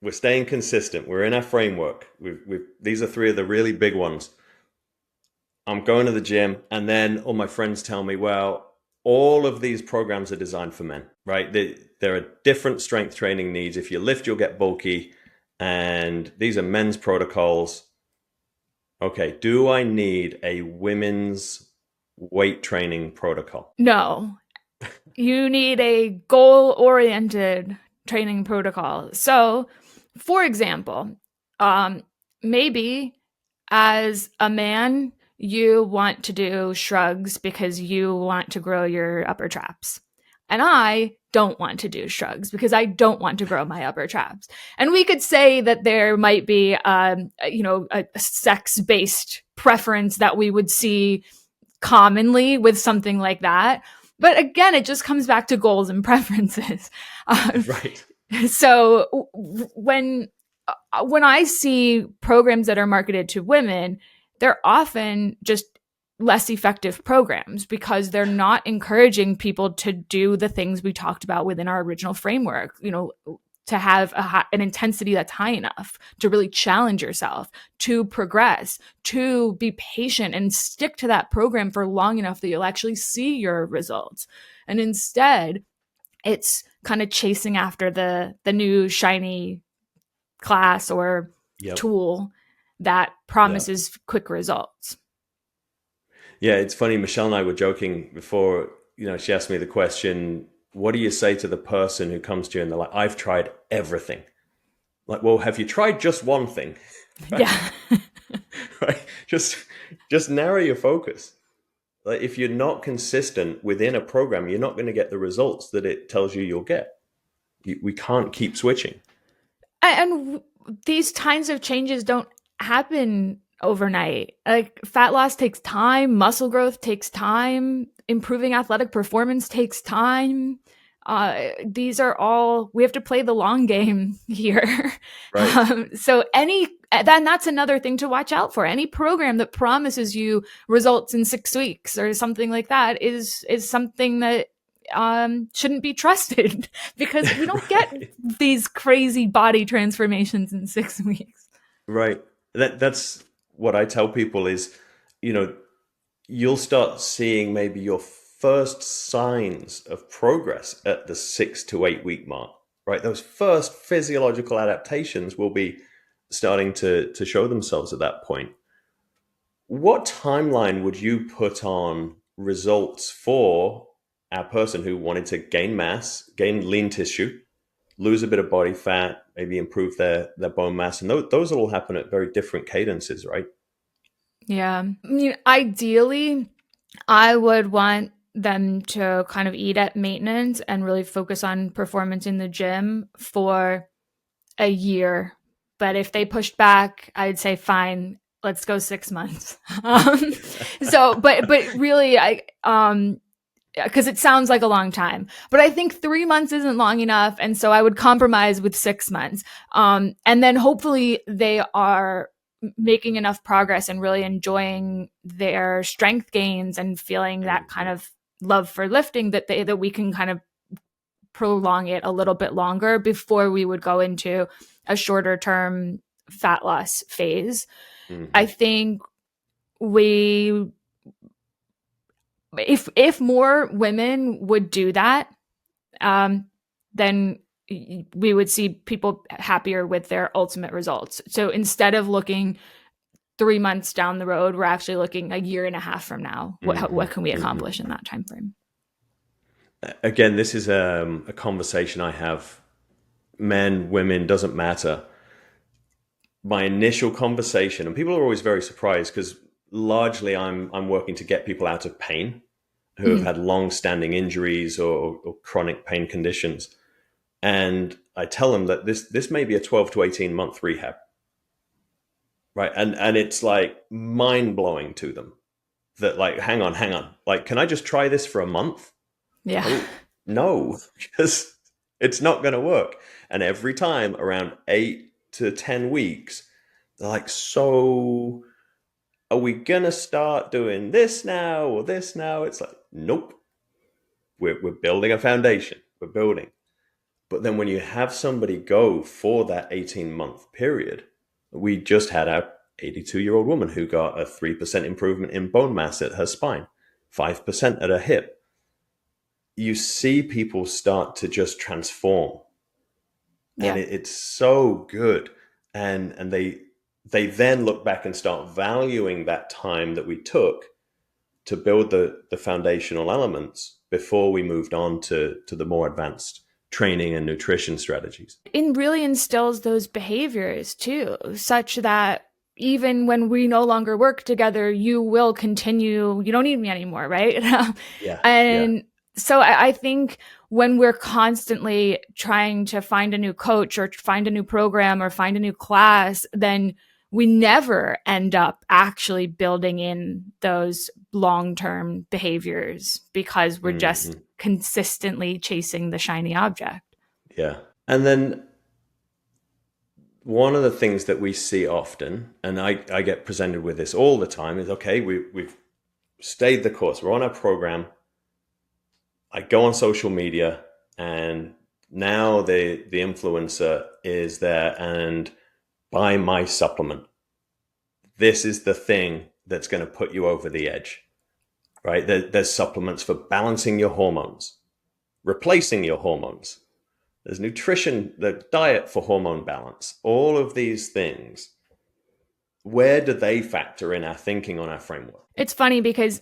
We're staying consistent. We're in our framework. These are 3 of the really big ones. I'm going to the gym, and then all my friends tell me, well, all of these programs are designed for men, right? There are different strength training needs. If you lift, you'll get bulky, and these are men's protocols. Okay, do I need a women's weight training protocol? No, you need a goal-oriented training protocol. So, for example, maybe as a man, you want to do shrugs because you want to grow your upper traps. And I don't want to do shrugs because I don't want to grow my upper traps. And we could say that there might be, a sex-based preference that we would see commonly with something like that. But again, it just comes back to goals and preferences. Right. So when I see programs that are marketed to women, they're often just less effective programs because they're not encouraging people to do the things we talked about within our original framework, to have an intensity that's high enough to really challenge yourself, to progress, to be patient and stick to that program for long enough that you'll actually see your results. And instead, it's kind of chasing after the new shiny class or Yep. tool that promises quick results. Yeah, it's funny. Michelle and I were joking before, she asked me the question, what do you say to the person who comes to you and they're like, I've tried everything? Like, well, have you tried just one thing? Right? Yeah. Right? Just narrow your focus. Like, if you're not consistent within a program, you're not going to get the results that it tells you you'll get. We can't keep switching. And these kinds of changes don't happen overnight. Like, fat loss takes time, muscle growth takes time, improving athletic performance takes time. These are all, we have to play the long game here. Right. So then that's another thing to watch out for. Any program that promises you results in 6 weeks or something like that is something that shouldn't be trusted because we don't get Right. these crazy body transformations in 6 weeks. Right. That's what I tell people is, you'll start seeing maybe your first signs of progress at the 6 to 8 week mark, right? Those first physiological adaptations will be starting to show themselves at that point. What timeline would you put on results for our person who wanted to gain mass, gain lean tissue, lose a bit of body fat, maybe improve their bone mass? And those will all happen at very different cadences, right? Yeah. I mean, ideally, I would want them to kind of eat at maintenance and really focus on performance in the gym for a year. But if they pushed back, I'd say fine, let's go 6 months. But really, because it sounds like a long time, but I think 3 months isn't long enough, and so I would compromise with 6 months, and then hopefully they are making enough progress and really enjoying their strength gains and feeling that kind of love for lifting that we can kind of prolong it a little bit longer before we would go into a shorter term fat loss phase. Mm-hmm. I think if more women would do that, then we would see people happier with their ultimate results. So instead of looking 3 months down the road, we're actually looking a year and a half from now. What can we accomplish in that time frame? Again, this is a conversation I have. Men, women, doesn't matter. My initial conversation, and people are always very surprised because largely I'm working to get people out of pain who have had long-standing injuries or chronic pain conditions. And I tell them that this may be a 12 to 18 month rehab. Right. And it's like mind-blowing to them that, like, hang on. Like, can I just try this for a month? Yeah. Oh, no, because it's not going to work. And every time around 8 to 10 weeks, they're like, so are we going to start doing this now or this now? It's like, nope. We're building a foundation. We're building. But then when you have somebody go for that 18-month period, we just had our 82-year-old woman who got a 3% improvement in bone mass at her spine, 5% at her hip. You see people start to just transform. Yeah. And it's so good. And they then look back and start valuing that time that we took to build the foundational elements before we moved on to the more advanced training and nutrition strategies. It really instills those behaviors too, such that even when we no longer work together, you will continue, you don't need me anymore, right? And so I think when we're constantly trying to find a new coach or find a new program or find a new class, then we never end up actually building in those long-term behaviors because we're just consistently chasing the shiny object. Yeah. And then one of the things that we see often, and I get presented with this all the time, is okay, we've stayed the course. We're on our program. I go on social media, and now the influencer is there and buy my supplement. This is the thing that's going to put you over the edge, right? There's supplements for balancing your hormones, replacing your hormones. There's nutrition, the diet for hormone balance, all of these things. Where do they factor in our thinking on our framework? It's funny because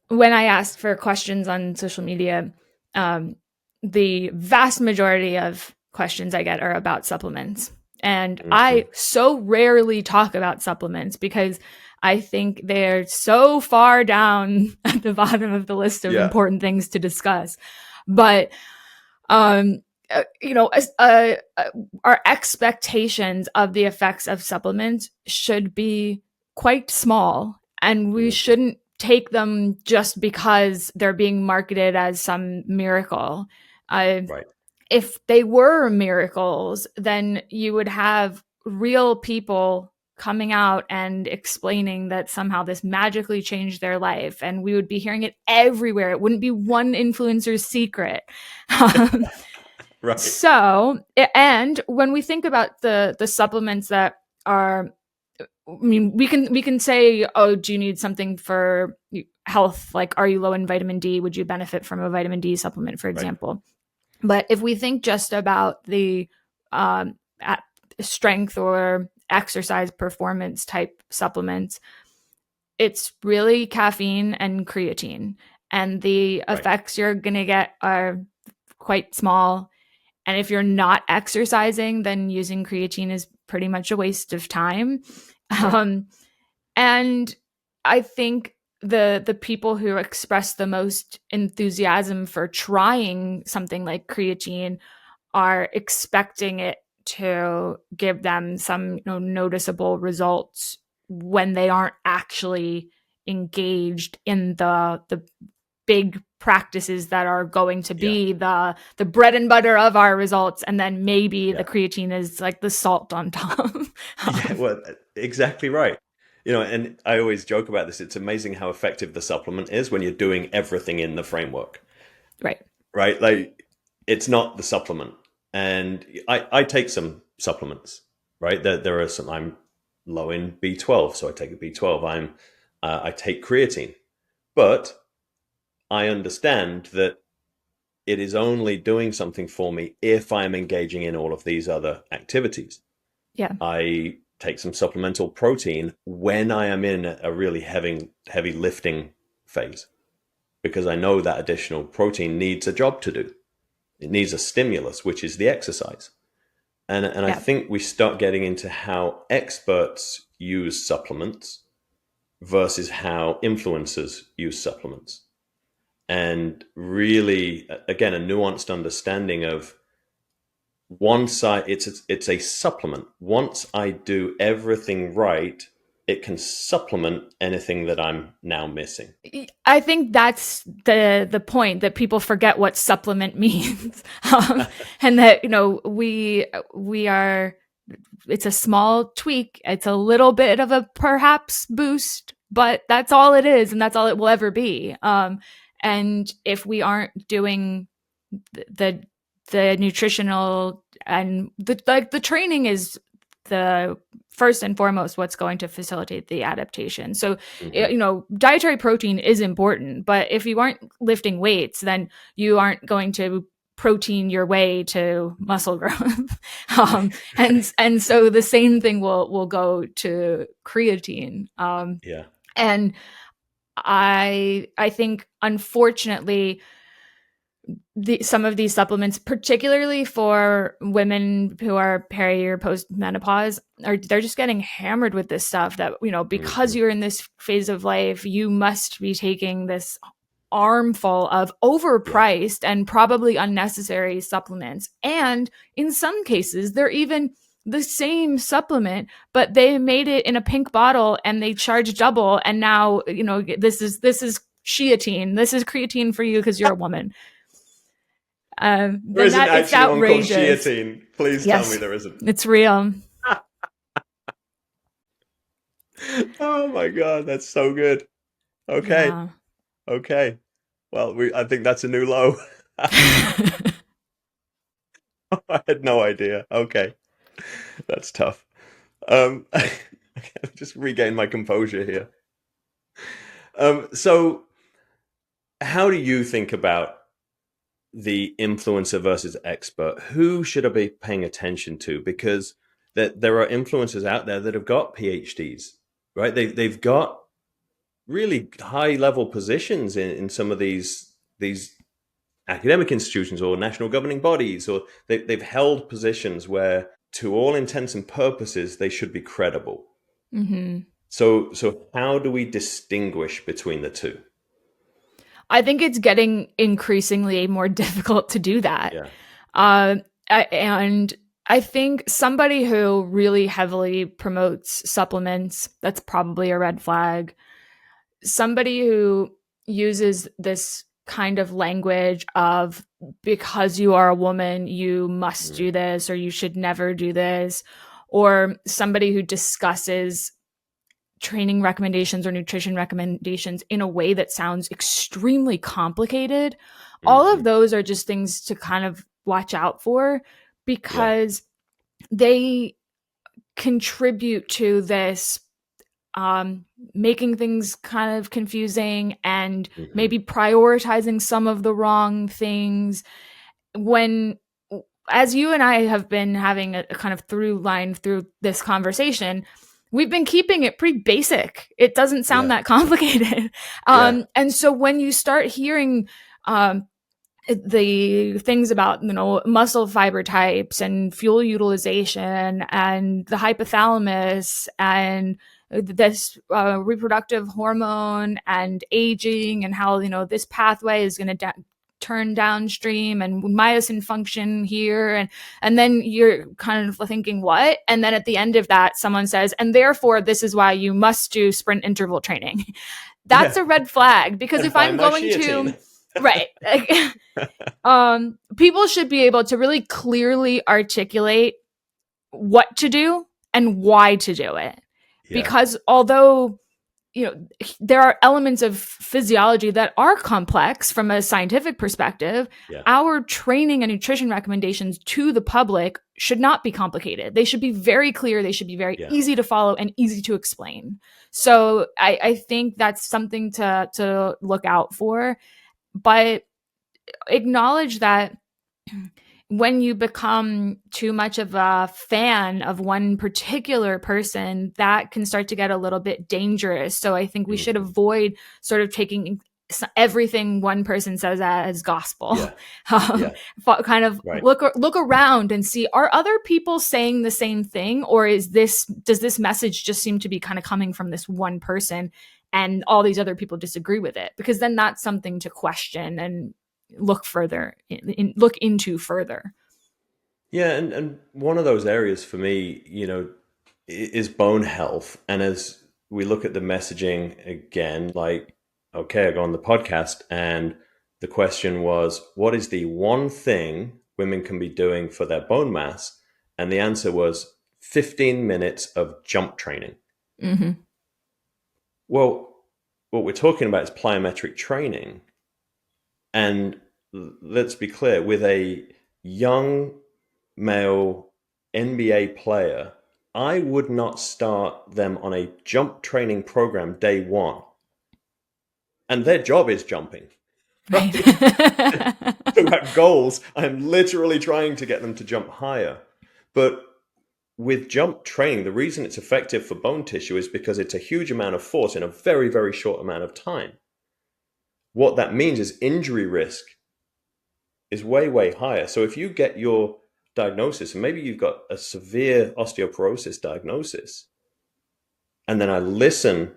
when I ask for questions on social media, the vast majority of questions I get are about supplements. And I so rarely talk about supplements because I think they're so far down at the bottom of the list of important things to discuss. But, our expectations of the effects of supplements should be quite small, and we shouldn't take them just because they're being marketed as some miracle. Right. If they were miracles, then you would have real people coming out and explaining that somehow this magically changed their life, and we would be hearing it everywhere. It wouldn't be one influencer's secret. Right. So, and when we think about the supplements that are, I mean, we can say, oh, do you need something for health, like are you low in vitamin D? Would you benefit from a vitamin D supplement, for Right. example? But if we think just about the strength or exercise performance type supplements, it's really caffeine and creatine. And the Right. effects you're going to get are quite small. And if you're not exercising, then using creatine is pretty much a waste of time. Right. Um, and I think the people who express the most enthusiasm for trying something like creatine are expecting it to give them some, noticeable results when they aren't actually engaged in the big practices that are going to Yeah. be the bread and butter of our results, and then maybe the Yeah. creatine is like the salt on top. Yeah. Well, exactly right. And I always joke about this. It's amazing how effective the supplement is when you're doing everything in the framework, Right. right? Like, it's not the supplement. And I take some supplements, right? There are some, I'm low in B12, so I take a B12. I take creatine, but I understand that it is only doing something for me if I'm engaging in all of these other activities. Yeah. I take some supplemental protein when I am in a really heavy lifting phase, because I know that additional protein needs a job to do. It needs a stimulus, which is the exercise. And I Yeah. think we start getting into how experts use supplements versus how influencers use supplements. And really, again, a nuanced understanding of once it's a supplement. Once I do everything right, it can supplement anything that I'm now missing. I think that's the point, that people forget what supplement means, and that we are. It's a small tweak. It's a little bit of a perhaps boost, but that's all it is, and that's all it will ever be. And if we aren't doing the the nutritional and the training is the first and foremost what's going to facilitate the adaptation. So, Hmm. dietary protein is important, but if you aren't lifting weights, then you aren't going to protein your way to muscle growth. And so the same thing will go to creatine. Yeah. And I think, unfortunately, some of these supplements, particularly for women who are peri or post menopause, they're just getting hammered with this stuff that, because Hmm. you're in this phase of life, you must be taking this armful of Yeah. overpriced and probably unnecessary supplements. And in some cases, they're even the same supplement, but they made it in a pink bottle and they charge double. And now, this is creatine. This is creatine for you because you're a woman. There Then isn't that it's actually one called outrageous. Sheatine. Please tell me Yes, there isn't. it's real. Oh my God, that's so good. Okay. Yeah. Okay. Well, I think that's a new low. I had no idea. Okay. That's tough. Okay, just regain my composure here. So how do you think about the influencer versus expert? Who should I be paying attention to? Because there are influencers out there that have got PhDs, right? They've got really high level positions in some of these academic institutions or national governing bodies, or they've held positions where, to all intents and purposes, they should be credible. Hmm. So how do we distinguish between the two? I think it's getting increasingly more difficult to do that. Yeah. Uh, and I think somebody who really heavily promotes supplements, that's probably a red flag. Somebody who uses this kind of language of, because you are a woman, you must Mm. do this, or you should never do this, or somebody who discusses training recommendations or nutrition recommendations in a way that sounds extremely complicated. All of Hmm. those are just things to kind of watch out for, Yeah. because they contribute to this making things kind of confusing and Mm-hmm. maybe prioritizing some of the wrong things. When, as you and I have been having a kind of through line through this conversation, we've been keeping it pretty basic. It doesn't sound Yeah. that complicated. Yeah. And so when you start hearing the things about, muscle fiber types and fuel utilization and the hypothalamus and this reproductive hormone and aging and how, this pathway is going to turn downstream and myosin function here, and then you're kind of thinking what, and then at the end of that someone says, and therefore this is why you must do sprint interval training. That's Yeah. a red flag, because And if buy I'm my going sheatine. to, right, people should be able to really clearly articulate what to do and why to do it, Yeah. because although there are elements of physiology that are complex from a scientific perspective, Yeah. our training and nutrition recommendations to the public should not be complicated. They should be very clear. They should be very Yeah. easy to follow and easy to explain. So I think that's something to look out for, but acknowledge that when you become too much of a fan of one particular person, that can start to get a little bit dangerous. So I think we should Mm-hmm. avoid sort of taking everything one person says as gospel. Yeah. Yeah. Kind of Right. look around and see, are other people saying the same thing, or does this message just seem to be kind of coming from this one person and all these other people disagree with it? Because then that's something to question and look look into further. Yeah, and one of those areas for me, is bone health. And as we look at the messaging again, like, okay, I go on the podcast and the question was, what is the one thing women can be doing for their bone mass? And the answer was 15 minutes of jump training. Mm-hmm. Well, what we're talking about is plyometric training. And let's be clear, with a young male NBA player, I would not start them on a jump training program day one. And their job is jumping, Right. right? Talking about goals, I'm literally trying to get them to jump higher. But with jump training, the reason it's effective for bone tissue is because it's a huge amount of force in a very, very short amount of time. What that means is injury risk is way, way higher. So if you get your diagnosis, and maybe you've got a severe osteoporosis diagnosis, and then I listen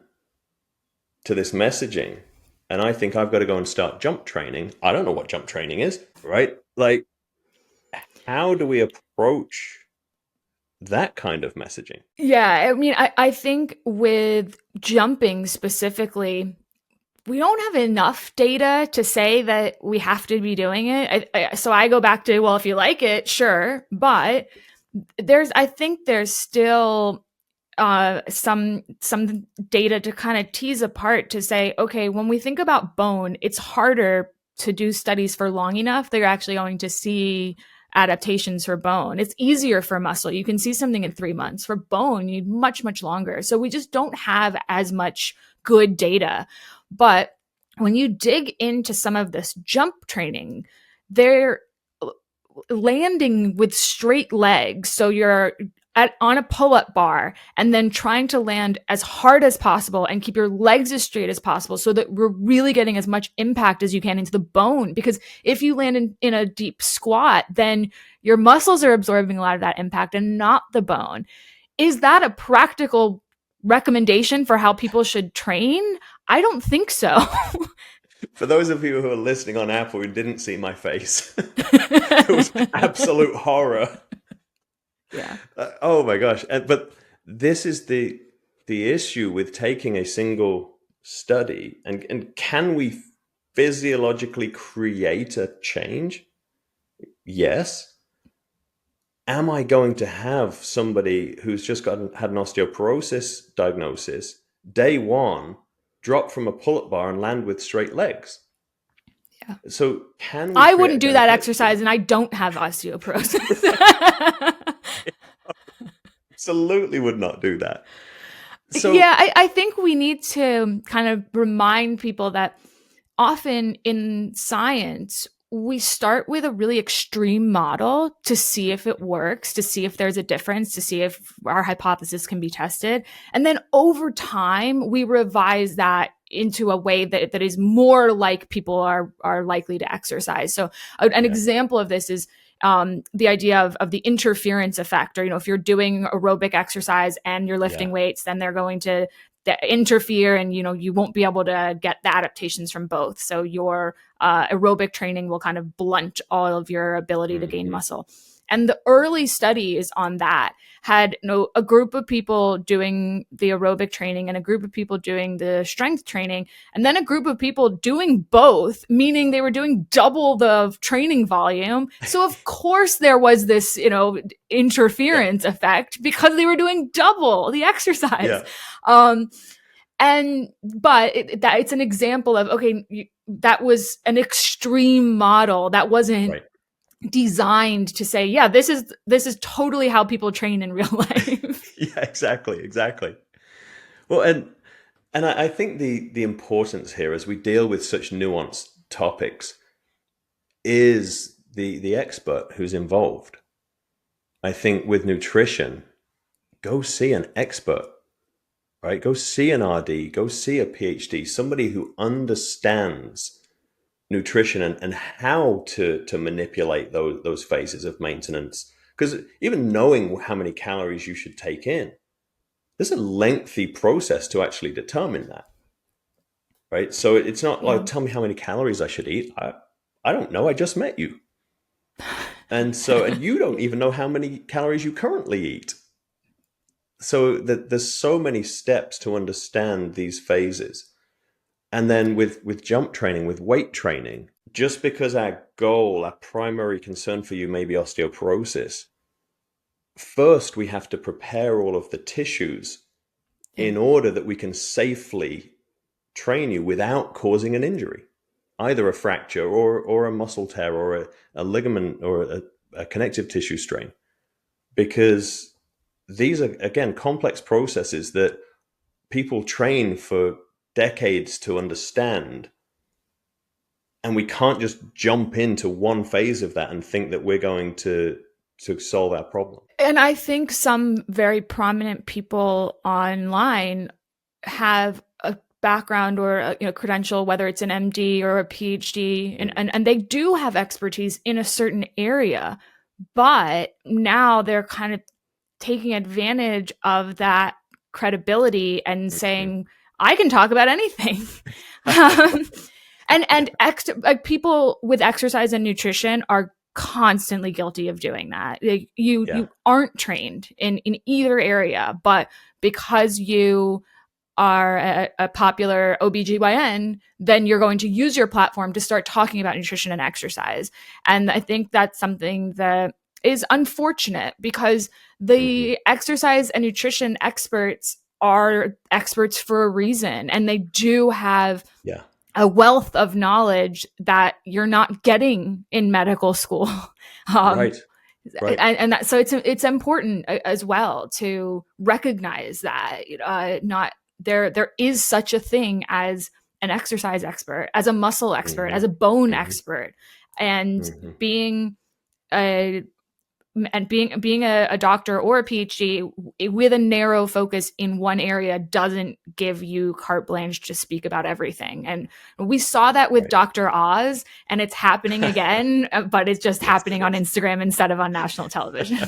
to this messaging, and I think I've got to go and start jump training. I don't know what jump training is, right? Like, how do we approach that kind of messaging? Yeah, I mean, I think with jumping specifically, we don't have enough data to say that we have to be doing it. So I go back to, well, if you like it, sure. But I think there's still some data to kind of tease apart to say, okay, when we think about bone, it's harder to do studies for long enough. They're actually going to see adaptations for bone. It's easier for muscle. You can see something in 3 months. For bone, you need much, much longer. So we just don't have as much good data. But when you dig into some of this jump training, they're landing with straight legs. So you're on a pull-up bar and then trying to land as hard as possible and keep your legs as straight as possible so that we're really getting as much impact as you can into the bone. Because if you land in a deep squat, then your muscles are absorbing a lot of that impact and not the bone. Is that a practical recommendation for how people should train? I don't think so. For those of you who are listening on Apple who didn't see my face, it was absolute horror. Yeah. Oh my gosh. But this is the issue with taking a single study. And can we physiologically create a change? Yes. Am I going to have somebody who's just had an osteoporosis diagnosis day one drop from a pull-up bar and land with straight legs? Yeah. So can we I create wouldn't a do that benefit? exercise, and I don't have osteoporosis. Absolutely would not do that. So Yeah, I think we need to kind of remind people that often in science, we start with a really extreme model to see if it works, to see if there's a difference, to see if our hypothesis can be tested. And then over time, we revise that into a way that is more like people are likely to exercise. So an yeah, example of this is the idea of the interference effect, or, if you're doing aerobic exercise and you're yeah, lifting weights, then they're going to interfere, and you won't be able to get the adaptations from both. So your aerobic training will kind of blunt all of your ability to gain hmm muscle. And the early studies on that had a group of people doing the aerobic training and a group of people doing the strength training, and then a group of people doing both, meaning they were doing double the training volume. So of course there was this, yeah, interference effect because they were doing double the exercise. yeah, Um, but it's an example of, okay, that was an extreme model that wasn't right. designed to say, yeah, this is totally how people train in real life. Yeah, exactly, exactly. Well, and I think the importance here as we deal with such nuanced topics is the expert who's involved. I think with nutrition, go see an expert, right? Go see an RD, go see a PhD, somebody who understands nutrition and how to manipulate those phases of maintenance. Because even knowing how many calories you should take in, there's a lengthy process to actually determine that, right? So it's not Yeah. like, tell me how many calories I should eat. I don't know. I just met you. And you don't even know how many calories you currently eat. So there's so many steps to understand these phases. And then with jump training, with weight training, just because our primary concern for you may be osteoporosis, first we have to prepare all of the tissues Yeah. in order that we can safely train you without causing an injury, either a fracture or a muscle tear or a ligament or a connective tissue strain. Because these are, again, complex processes that people train for decades to understand. And we can't just jump into one phase of that and think that we're going to solve our problem. And I think some very prominent people online have a background or a, credential, whether it's an MD or a PhD, and, Mm. and they do have expertise in a certain area, but now they're kind of taking advantage of that credibility and Mhm. saying, I can talk about anything. um, like people with exercise and nutrition are constantly guilty of doing that. Like, you Yeah, you aren't trained in either area, but because you are a popular OBGYN, then you're going to use your platform to start talking about nutrition and exercise. And I think that's something that is unfortunate, because hmm the exercise and nutrition experts are experts for a reason, and they do have yeah, a wealth of knowledge that you're not getting in medical school. um, right, right. and that, so it's important as well to recognize that not there is such a thing as an exercise expert, as a muscle expert, hmm as a bone hmm expert, and hmm being a being a doctor or a PhD with a narrow focus in one area doesn't give you carte blanche to speak about everything. And we saw that with Right. Dr. Oz, and it's happening again, but it's just Yes, happening it on is. Instagram instead of on national television.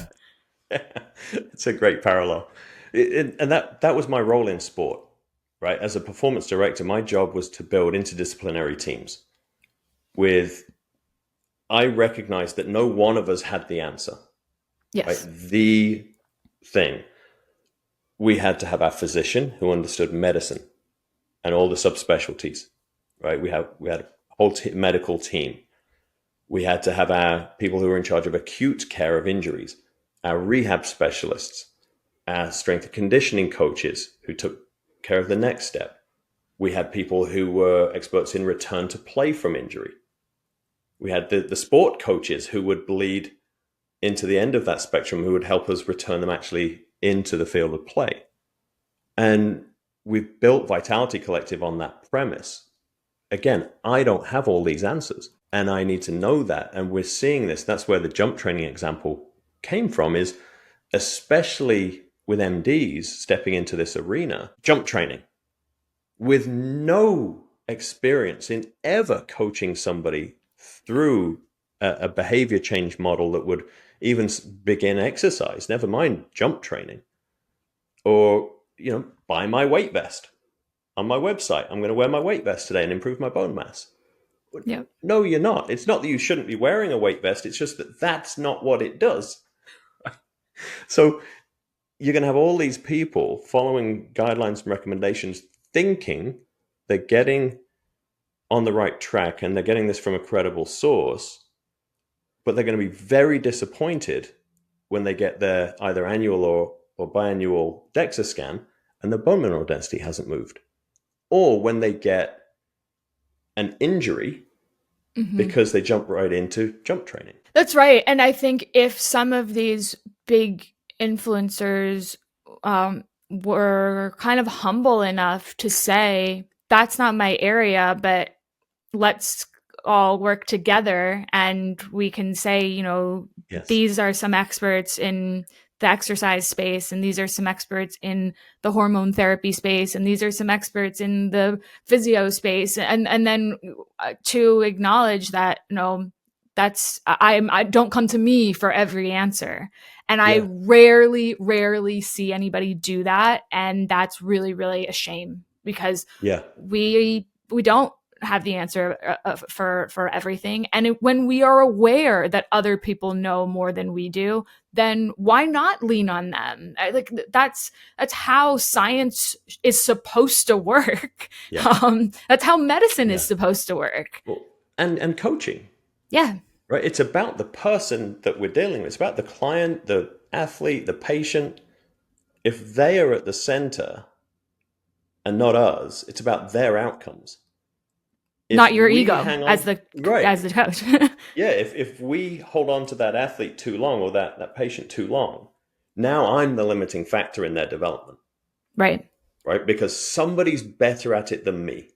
It's a great parallel. And that was my role in sport, right? As a performance director, my job was to build interdisciplinary teams with, I recognized that no one of us had the answer, right? Yes. The thing. We had to have our physician who understood medicine and all the subspecialties, right? We had a whole medical team. We had to have our people who were in charge of acute care of injuries, our rehab specialists, our strength and conditioning coaches who took care of the next step. We had people who were experts in return to play from injury. We had the sport coaches who would bleed into the end of that spectrum, who would help us return them actually into the field of play. And we've built Vitality Collective on that premise. Again, I don't have all these answers, and I need to know that. And we're seeing this. That's where the jump training example came from, is especially with MDs stepping into this arena, jump training with no experience in ever coaching somebody through a behavior change model that would even begin exercise, never mind jump training. Or, buy my weight vest on my website. I'm going to wear my weight vest today and improve my bone mass. Yeah. No, you're not. It's not that you shouldn't be wearing a weight vest. It's just that that's not what it does. So you're going to have all these people following guidelines and recommendations, thinking they're getting on the right track and they're getting this from a credible source, but they're going to be very disappointed when they get their either annual or biannual DEXA scan and the bone mineral density hasn't moved. Or when they get an injury because they jump right into jump training. That's right. And I think if some of these big influencers were kind of humble enough to say, that's not my area, but let's all work together and we can say, Yes. these are some experts in the exercise space, and these are some experts in the hormone therapy space, and these are some experts in the physio space, and then to acknowledge that that's I don't come to me for every answer, and I rarely see anybody do that, and that's really, really a shame, because we don't have the answer for everything. And when we are aware that other people know more than we do, then why not lean on them? That's how science is supposed to work. That's how medicine is supposed to work. Well, and coaching. Yeah. Right. It's about the person that we're dealing with. It's about the client, the athlete, the patient. If they are at the center and not us, it's about their outcomes. Not your ego as the coach. Yeah, if we hold on to that athlete too long or that patient too long, now I'm the limiting factor in their development. Right. Right? Because somebody's better at it than me.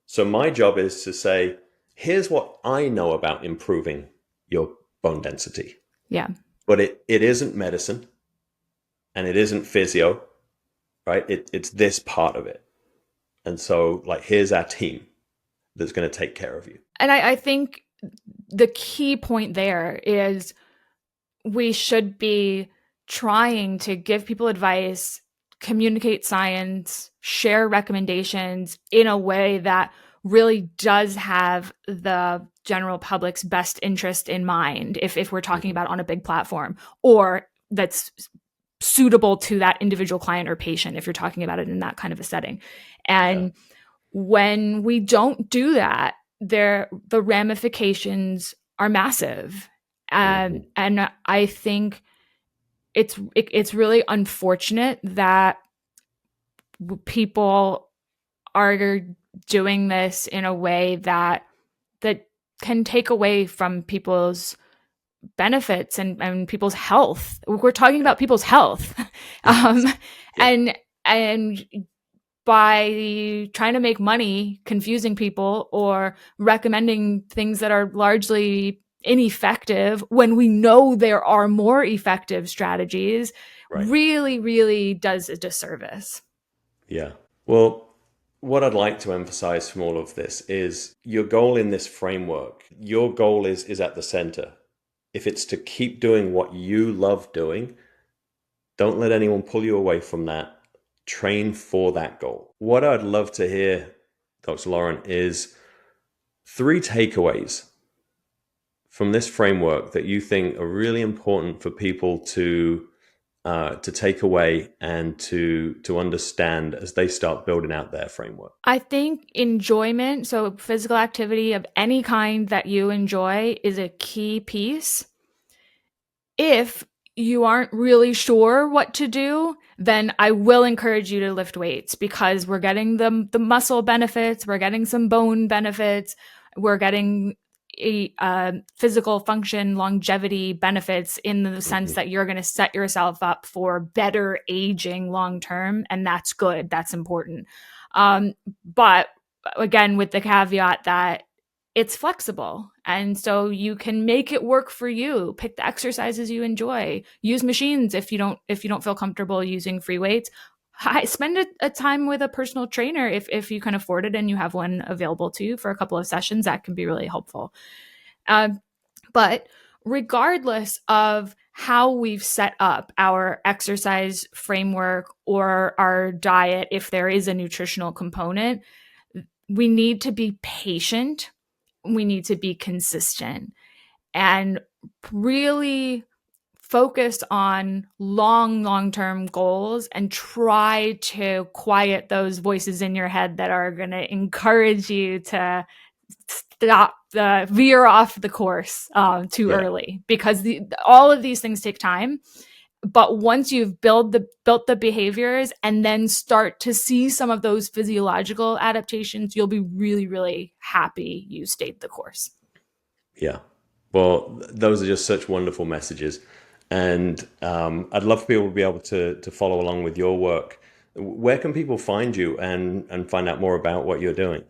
So my job is to say, here's what I know about improving your bone density. Yeah. But it isn't medicine and it isn't physio, right? It's this part of it. And so, here's our team that's going to take care of you. And I think the key point there is we should be trying to give people advice, communicate science, share recommendations in a way that really does have the general public's best interest in mind, if we're talking about on a big platform, or that's suitable to that individual client or patient, if you're talking about it in that kind of a setting. And when we don't do that, the ramifications are massive. And I think it's really unfortunate that people are doing this in a way that can take away from people's benefits and people's health. We're talking about people's health. And by trying to make money, confusing people, or recommending things that are largely ineffective when we know there are more effective strategies, really, really does a disservice. Yeah. Well, what I'd like to emphasize from all of this is your goal in this framework. Your goal is at the center. If it's to keep doing what you love doing, don't let anyone pull you away from that. Train for that goal. What I'd love to hear, Dr. Lauren, is 3 takeaways from this framework that you think are really important for people to take away and to understand as they start building out their framework. I think enjoyment, so physical activity of any kind that you enjoy, is a key piece. If you aren't really sure what to do, then I will encourage you to lift weights, because we're getting the muscle benefits, we're getting some bone benefits, we're getting physical function longevity benefits in the sense that you're going to set yourself up for better aging long term, and that's good. That's important. But again, with the caveat that it's flexible, and so you can make it work for you. Pick the exercises you enjoy. Use machines if you don't feel comfortable using free weights. Spend a time with a personal trainer if you can afford it and you have one available to you for a couple of sessions. That can be really helpful. But regardless of how we've set up our exercise framework or our diet, if there is a nutritional component, we need to be patient. We need to be consistent and really focus on long-term goals and try to quiet those voices in your head that are going to encourage you to veer off the course too early, because all of these things take time. But once you've built the behaviors and then start to see some of those physiological adaptations, you'll be really, really happy you stayed the course. Yeah. Well, those are just such wonderful messages. And I'd love for people to be able to follow along with your work. Where can people find you and find out more about what you're doing?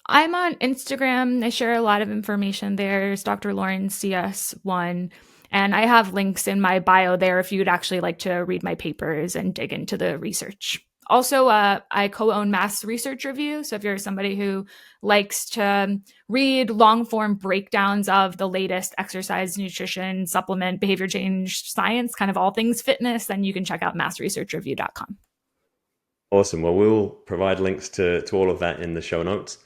I'm on Instagram. I share a lot of information there. It's Dr. Lauren CS1. And I have links in my bio there if you'd actually like to read my papers and dig into the research. Also, I co-own Mass Research Review. So if you're somebody who likes to read long-form breakdowns of the latest exercise, nutrition, supplement, behavior change, science, kind of all things fitness, then you can check out massresearchreview.com. Awesome. Well, we'll provide links to all of that in the show notes.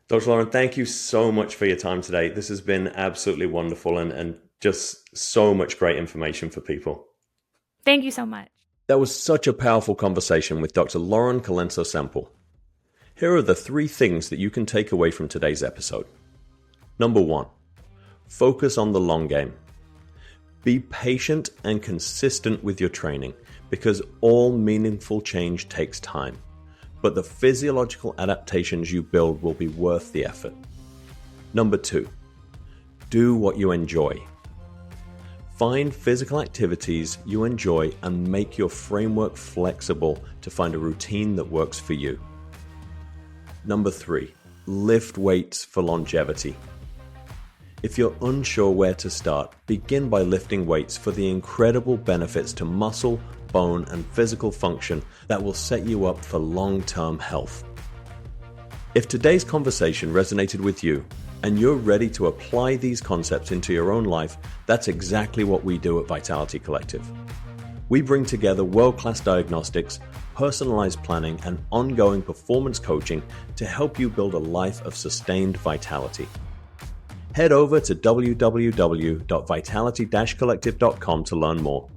Dr. Lauren, thank you so much for your time today. This has been absolutely wonderful and just so much great information for people. Thank you so much. That was such a powerful conversation with Dr. Lauren Colenso-Semple. Here are the 3 things that you can take away from today's episode. Number 1, focus on the long game. Be patient and consistent with your training because all meaningful change takes time, but the physiological adaptations you build will be worth the effort. Number 2, do what you enjoy. Find physical activities you enjoy and make your framework flexible to find a routine that works for you. Number 3, lift weights for longevity. If you're unsure where to start, begin by lifting weights for the incredible benefits to muscle, bone, and physical function that will set you up for long-term health. If today's conversation resonated with you, and you're ready to apply these concepts into your own life, that's exactly what we do at Vitality Collective. We bring together world-class diagnostics, personalized planning, and ongoing performance coaching to help you build a life of sustained vitality. Head over to www.vitality-collective.com to learn more.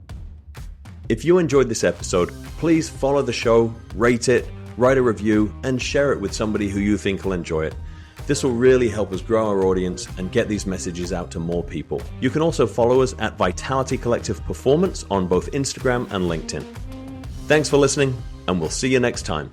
If you enjoyed this episode, please follow the show, rate it, write a review, and share it with somebody who you think will enjoy it. This will really help us grow our audience and get these messages out to more people. You can also follow us at Vitality Collective Performance on both Instagram and LinkedIn. Thanks for listening, and we'll see you next time.